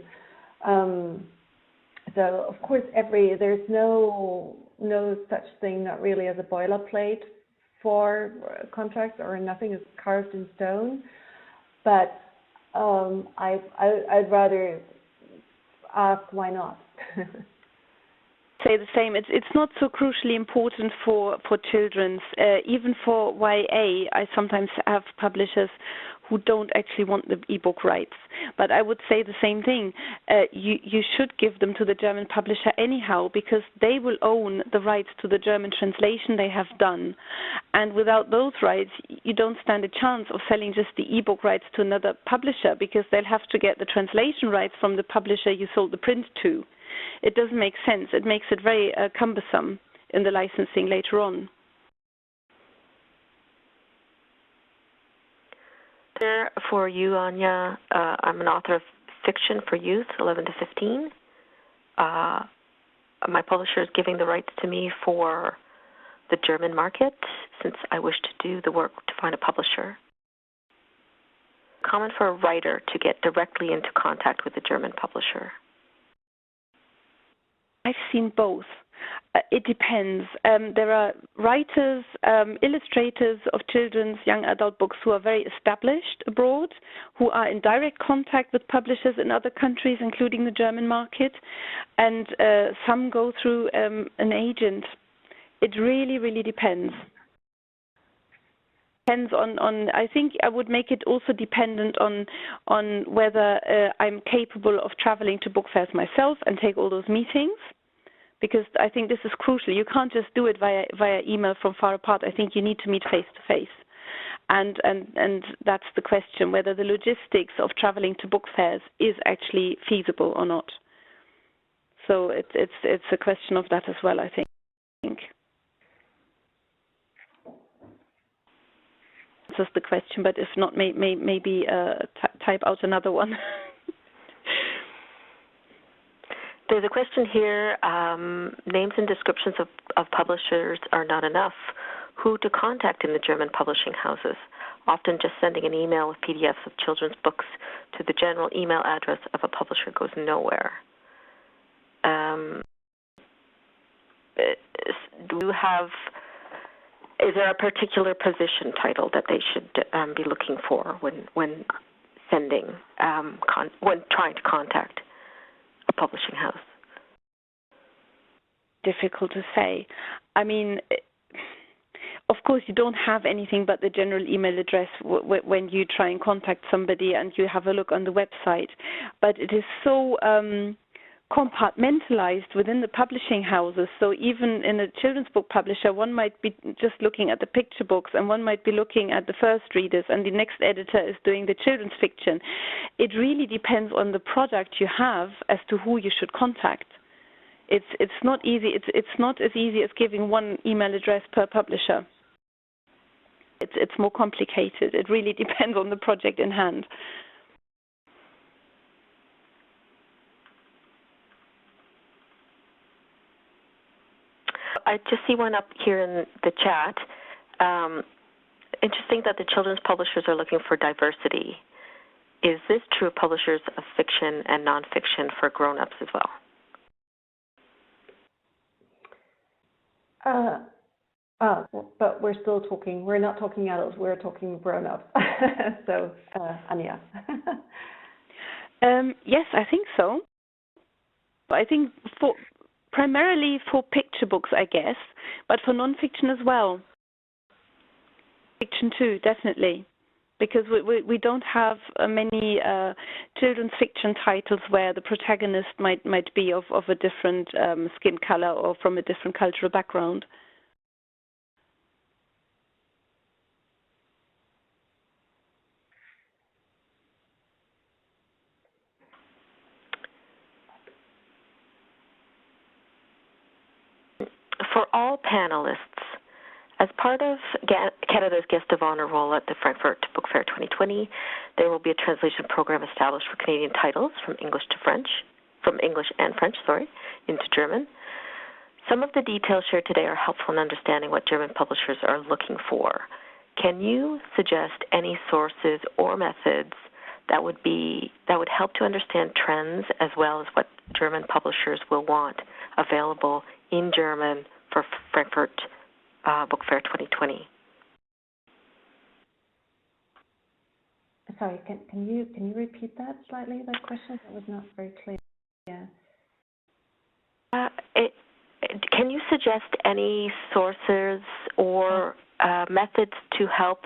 So of course, there's no such thing, not really, as a boilerplate for contracts, or nothing is carved in stone. But I'd rather ask why not. Say the same. It's not so crucially important for children's. Even for YA, I sometimes have publishers who don't actually want the ebook rights. But I would say the same thing. You should give them to the German publisher anyhow, because they will own the rights to the German translation they have done. And without those rights, you don't stand a chance of selling just the ebook rights to another publisher, because they'll have to get the translation rights from the publisher you sold the print to. It doesn't make sense. It makes it very cumbersome in the licensing later on. For you, Anja, I'm an author of fiction for youth, 11 to 15. My publisher is giving the rights to me for the German market, since I wish to do the work to find a publisher. Common for a writer to get directly into contact with a German publisher? I've seen both. It depends. There are writers, illustrators of children's young adult books who are very established abroad, who are in direct contact with publishers in other countries, including the German market, and some go through an agent. It really, really depends. Depends on. I think I would make it also dependent on whether I'm capable of traveling to book fairs myself and take all those meetings. Because I think this is crucial. You can't just do it via email from far apart. I think you need to meet face to face, and that's the question: whether the logistics of traveling to book fairs is actually feasible or not. So it's a question of that as well, I think. This is the question, but if not, maybe type out another one. There's a question here, names and descriptions of publishers are not enough. Who to contact in the German publishing houses? Often just sending an email with PDFs of children's books to the general email address of a publisher goes nowhere. Is there a particular position title that they should be looking for when sending, when trying to contact a publishing house? Difficult to say. I mean, of course, you don't have anything but the general email address when you try and contact somebody and you have a look on the website. But it is so compartmentalized within the publishing houses. So even in a children's book publisher, one might be just looking at the picture books, and one might be looking at the first readers, and the next editor is doing the children's fiction. It really depends on the product you have as to who you should contact. It's not easy. It's not as easy as giving one email address per publisher. It's more complicated. It really depends on the project in hand. I just see one up here in the chat. Interesting that the children's publishers are looking for diversity. Is this true of publishers of fiction and nonfiction for grown-ups as well? But we're still talking. We're not talking adults. We're talking grown-ups. So, Anja. Yes, I think so. I think primarily for picture books, I guess, but for non-fiction as well. Fiction too, definitely, because we don't have many children's fiction titles where the protagonist might be of a different skin color or from a different cultural background. For all panelists, as part of Canada's Guest of Honor role at the Frankfurt Book Fair 2020, there will be a translation program established for Canadian titles from English and French, into German. Some of the details shared today are helpful in understanding what German publishers are looking for. Can you suggest any sources or methods that would help to understand trends as well as what German publishers will want available in German for Frankfurt Book Fair 2020? Sorry, can you repeat that slightly? That question, that was not very clear. Yeah. Can you suggest any sources or methods to help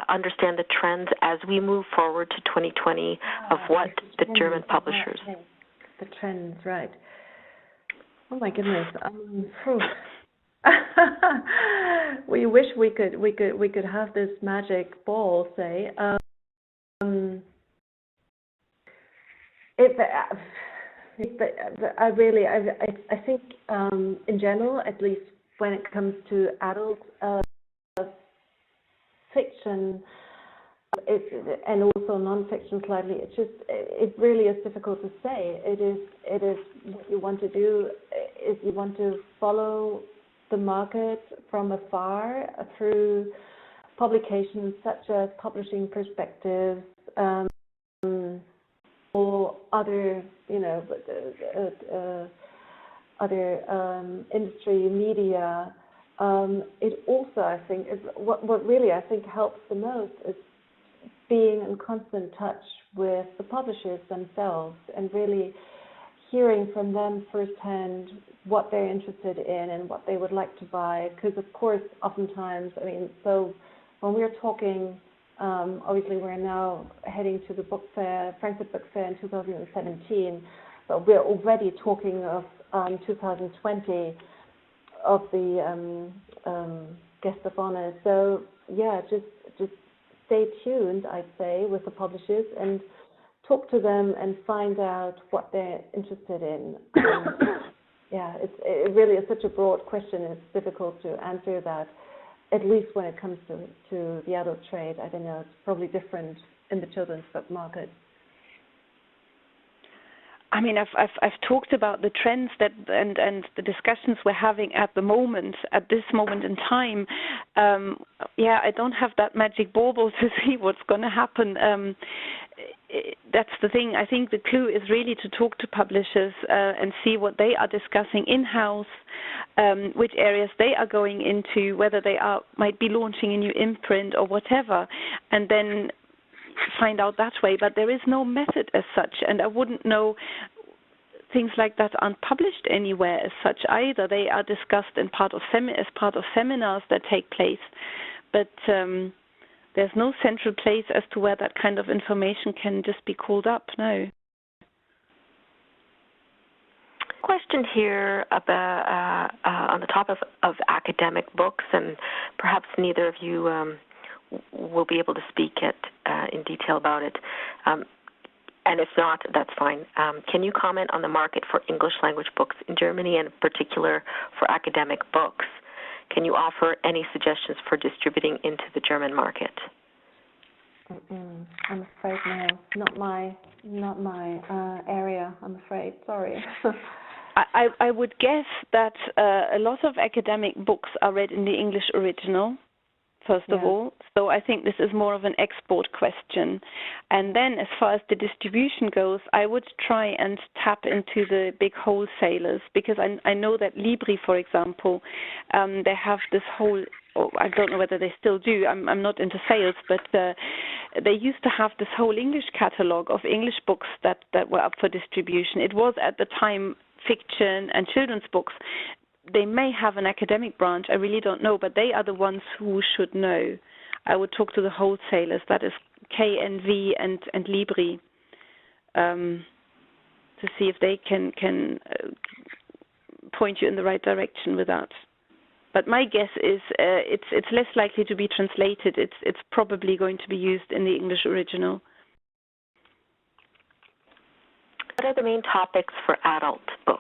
understand the trends as we move forward to 2020 of what the German publishers. The trends, right? Oh my goodness. We wish we could have this magic ball, say. I think in general, at least when it comes to adult fiction, and also non-fiction slightly, it really is difficult to say. It is what you want to do is you want to follow the market from afar through publications such as Publishing Perspectives, or other, other industry media. It also, I think, is what really I think helps the most is being in constant touch with the publishers themselves and really hearing from them firsthand what they're interested in and what they would like to buy. Because of course, oftentimes, so when we're talking, obviously we're now heading to the book fair, Frankfurt Book Fair in 2017, but we're already talking of 2020 of the guest of honor. So yeah, just stay tuned, I'd say, with the publishers and talk to them and find out what they're interested in. Yeah, it really is such a broad question. It's difficult to answer that, at least when it comes to the adult trade. I don't know, it's probably different in the children's book market. I mean, I've talked about the trends and the discussions we're having at this moment in time. I don't have that magic bauble to see what's going to happen. That's the thing. I think the clue is really to talk to publishers and see what they are discussing in-house, which areas they are going into, whether they might be launching a new imprint or whatever, and then find out that way. But there is no method as such, and I wouldn't know. Things like that aren't published anywhere as such either. They are discussed as part of seminars that take place, but there's no central place as to where that kind of information can just be called up. No. Question here about on the topic of academic books, and perhaps neither of you will be able to speak in detail about it. And if not, that's fine. Can you comment on the market for English language books in Germany, and in particular for academic books? Can you offer any suggestions for distributing into the German market? I'm afraid no, not my area. I'm afraid. Sorry. I would guess that a lot of academic books are read in the English original, first of all. So I think this is more of an export question. And then as far as the distribution goes, I would try and tap into the big wholesalers, because I know that Libri, for example, they have this whole, I don't know whether they still do, I'm not into sales, but they used to have this whole English catalog of English books that were up for distribution. It was at the time fiction and children's books. They may have an academic branch, I really don't know, but they are the ones who should know. I would talk to the wholesalers, that is KNV and Libri, to see if they can point you in the right direction with that. But my guess is it's less likely to be translated. It's probably going to be used in the English original. What are the main topics for adult books?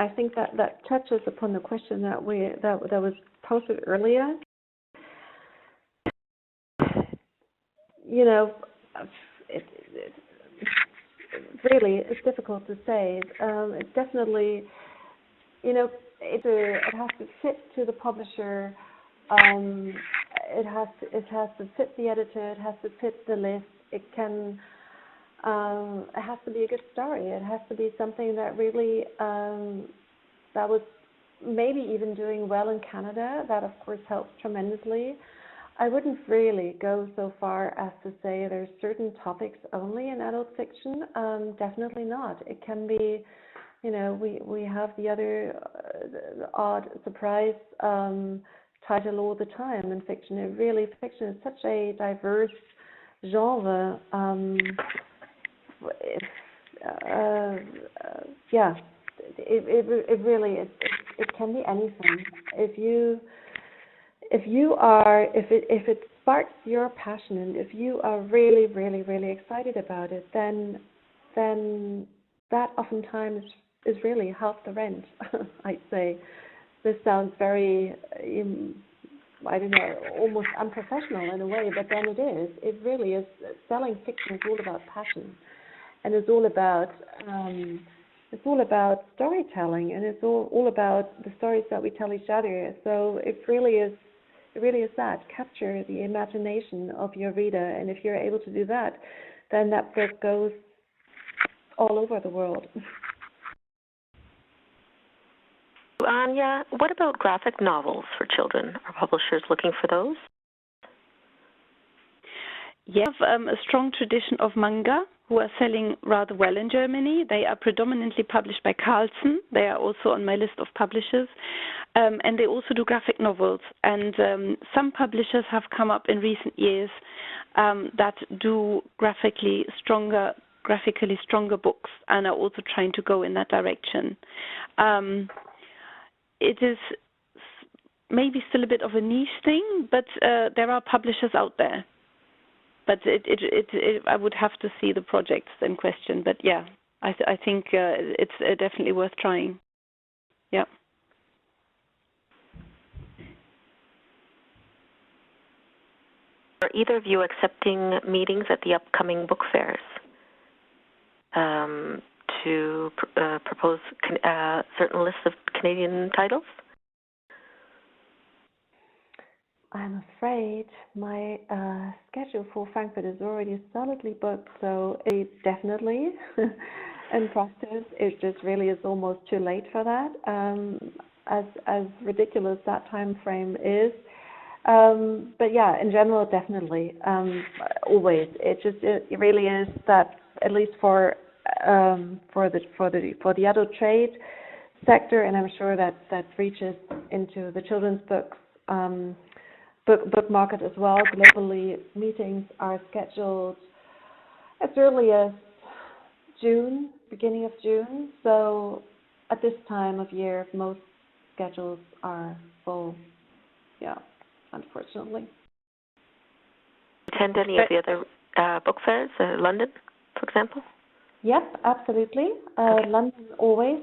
I think that touches upon the question that was posted earlier. Really, it's difficult to say. It's definitely, it has to fit to the publisher. It has to fit the editor. It has to fit the list. It has to be a good story. It has to be something that really that was maybe even doing well in Canada. That of course helps tremendously. I wouldn't really go so far as to say there's certain topics only in adult fiction. Definitely not. It can be, we have the other the odd surprise title all the time in fiction. Fiction is such a diverse genre. It really is. It can be anything. If it sparks your passion, and if you are really, really, really excited about it, then that oftentimes is really half the rent. I'd say. This sounds very, I don't know, almost unprofessional in a way, but then it is. It really is. Selling fiction is all about passion, and it's all about storytelling, and it's all about the stories that we tell each other. So it really is that. Capture the imagination of your reader, and if you're able to do that, then that book goes all over the world. Anja, what about graphic novels for children? Are publishers looking for those? Yes, we have a strong tradition of manga, who are selling rather well in Germany. They are predominantly published by Carlsen. They are also on my list of publishers. And they also do graphic novels. And some publishers have come up in recent years that do graphically stronger books and are also trying to go in that direction. It is maybe still a bit of a niche thing, but there are publishers out there. But I would have to see the projects in question. But yeah, I think it's definitely worth trying. Yeah. Are either of you accepting meetings at the upcoming book fairs to propose certain lists of Canadian titles? I'm afraid my schedule for Frankfurt is already solidly booked, so it's definitely in practice. It just really is almost too late for that, as ridiculous that time frame is. But yeah, in general, definitely, always. It really is that, at least for the adult trade sector, and I'm sure that reaches into the children's books. Book market as well. Globally, meetings are scheduled as early as June, beginning of June. So at this time of year, most schedules are full. Yeah, unfortunately. Attend any of the other book fairs, London, for example? Yep, absolutely. Okay. London, always.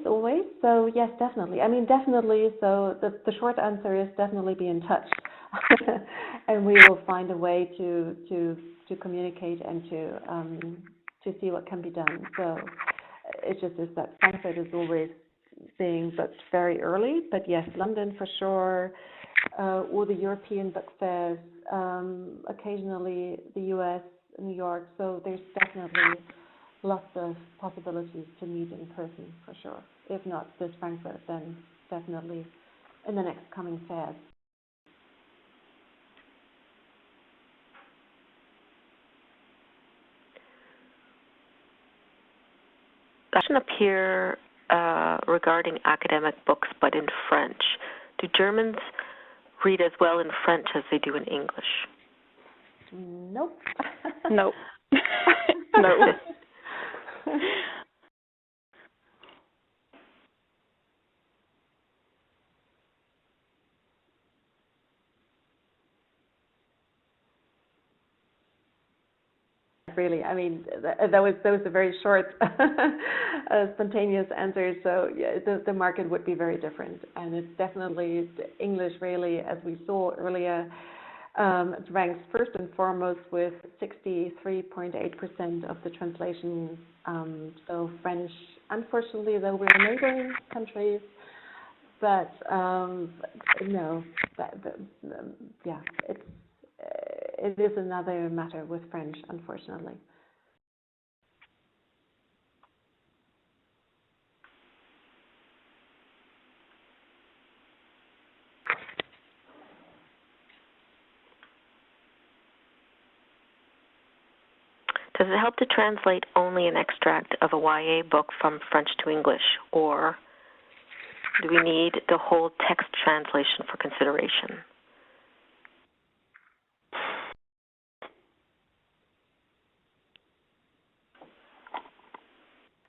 So yes, definitely. I mean, definitely. So the short answer is definitely be in touch, and we will find a way to communicate and to see what can be done. So it just is that Frankfurt is always being booked very early, but yes, London for sure, or the European book fairs, occasionally the US, New York. So there's definitely lots of possibilities to meet in person for sure. If not this Frankfurt, then definitely in the next coming fairs. Question up here regarding academic books, but in French. Do Germans read as well in French as they do in English? Nope. No. No. Really, I mean, that was a very short, spontaneous answer. So yeah, the market would be very different, and it's definitely English. Really, as we saw earlier, it ranks first and foremost with 63.8% of the translations. So French, unfortunately, though we're neighboring countries, but no, yeah, it is another matter with French, unfortunately. Does it help to translate only an extract of a YA book from French to English, or Do we need the whole text translation for consideration?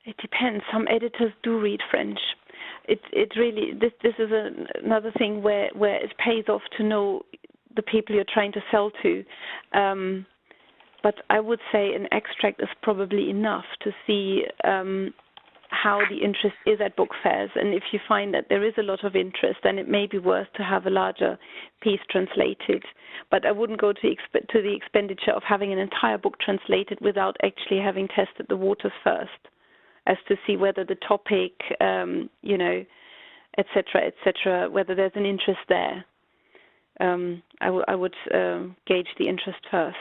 It depends. Some editors do read French. It really, this is another thing where it pays off to know the people you're trying to sell to. But I would say an extract is probably enough to see how the interest is at book fairs. And if you find that there is a lot of interest, then it may be worth to have a larger piece translated. But I wouldn't go to the expenditure of having an entire book translated without actually having tested the waters first, as to see whether the topic, et cetera, whether there's an interest there. I would gauge the interest first.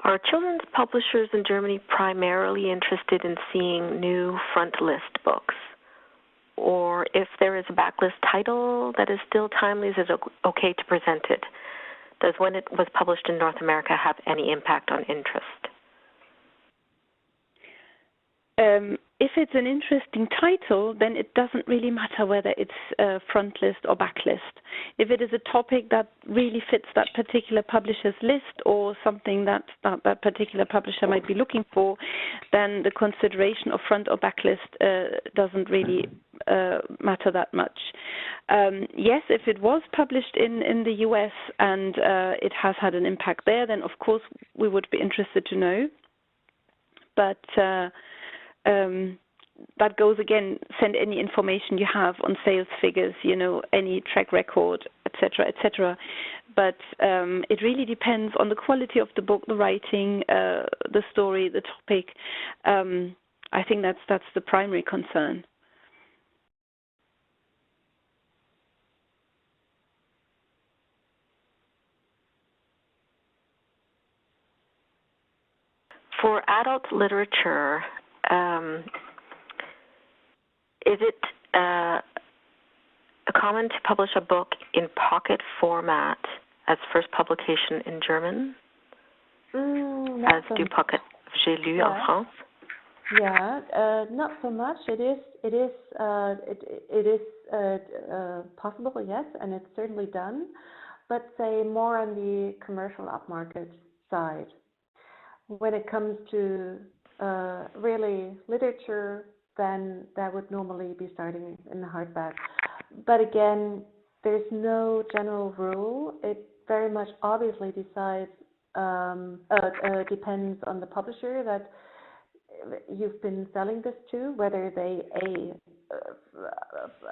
Are children's publishers in Germany primarily interested in seeing new front list books? Or if there is a backlist title that is still timely, is it okay to present it? Does when it was published in North America have any impact on interest? If it's an interesting title, then it doesn't really matter whether it's front list or backlist. If it is a topic that really fits that particular publisher's list or something that particular publisher might be looking for, then the consideration of front or backlist doesn't really matter that much. Yes, if it was published in the US and it has had an impact there, then of course we would be interested to know. But that goes again, send any information you have on sales figures, any track record, etc. But it really depends on the quality of the book, the writing, the story, the topic. I think that's the primary concern. For adult literature, is it common to publish a book in pocket format as first publication in German? As du Pocket J'ai lu en France? Yeah, not so much. It is possible, yes, and it's certainly done, but say more on the commercial upmarket side. When it comes to really literature, then that would normally be starting in the hardback. But again, there's no general rule. It very much obviously depends on the publisher that you've been selling this to, whether they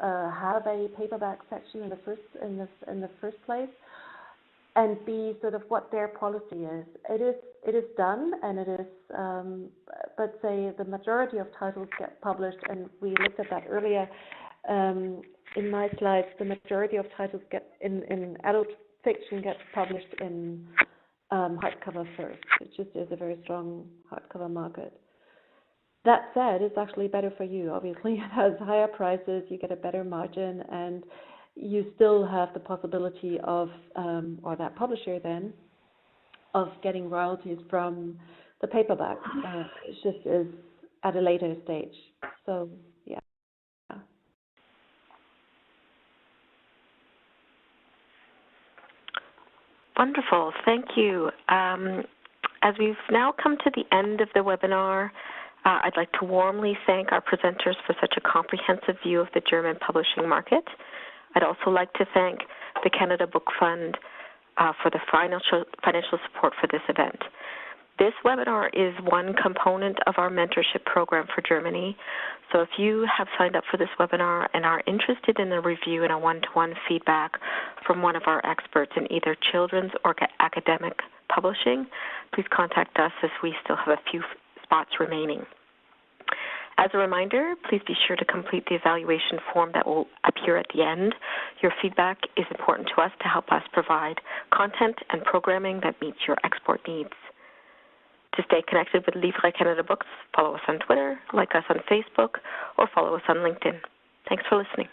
have a paperback section in the first place, and B, sort of what their policy is. It is done, and it is, but say the majority of titles get published, and we looked at that earlier in my slides. The majority of titles in adult fiction gets published in hardcover first. It just is a very strong hardcover market. That said, it's actually better for you. Obviously, it has higher prices. You get a better margin, and you still have the possibility of, or that publisher then, of getting royalties from the paperback. It just is at a later stage. So, yeah. Wonderful. Thank you. As we've now come to the end of the webinar, I'd like to warmly thank our presenters for such a comprehensive view of the German publishing market. I'd also like to thank the Canada Book Fund for the financial support for this event. This webinar is one component of our mentorship program for Germany. So if you have signed up for this webinar and are interested in a review and a one-to-one feedback from one of our experts in either children's or academic publishing, please contact us as we still have a few spots remaining. As a reminder, please be sure to complete the evaluation form that will appear at the end. Your feedback is important to us to help us provide content and programming that meets your export needs. To stay connected with Livre Canada Books, follow us on Twitter, like us on Facebook, or follow us on LinkedIn. Thanks for listening.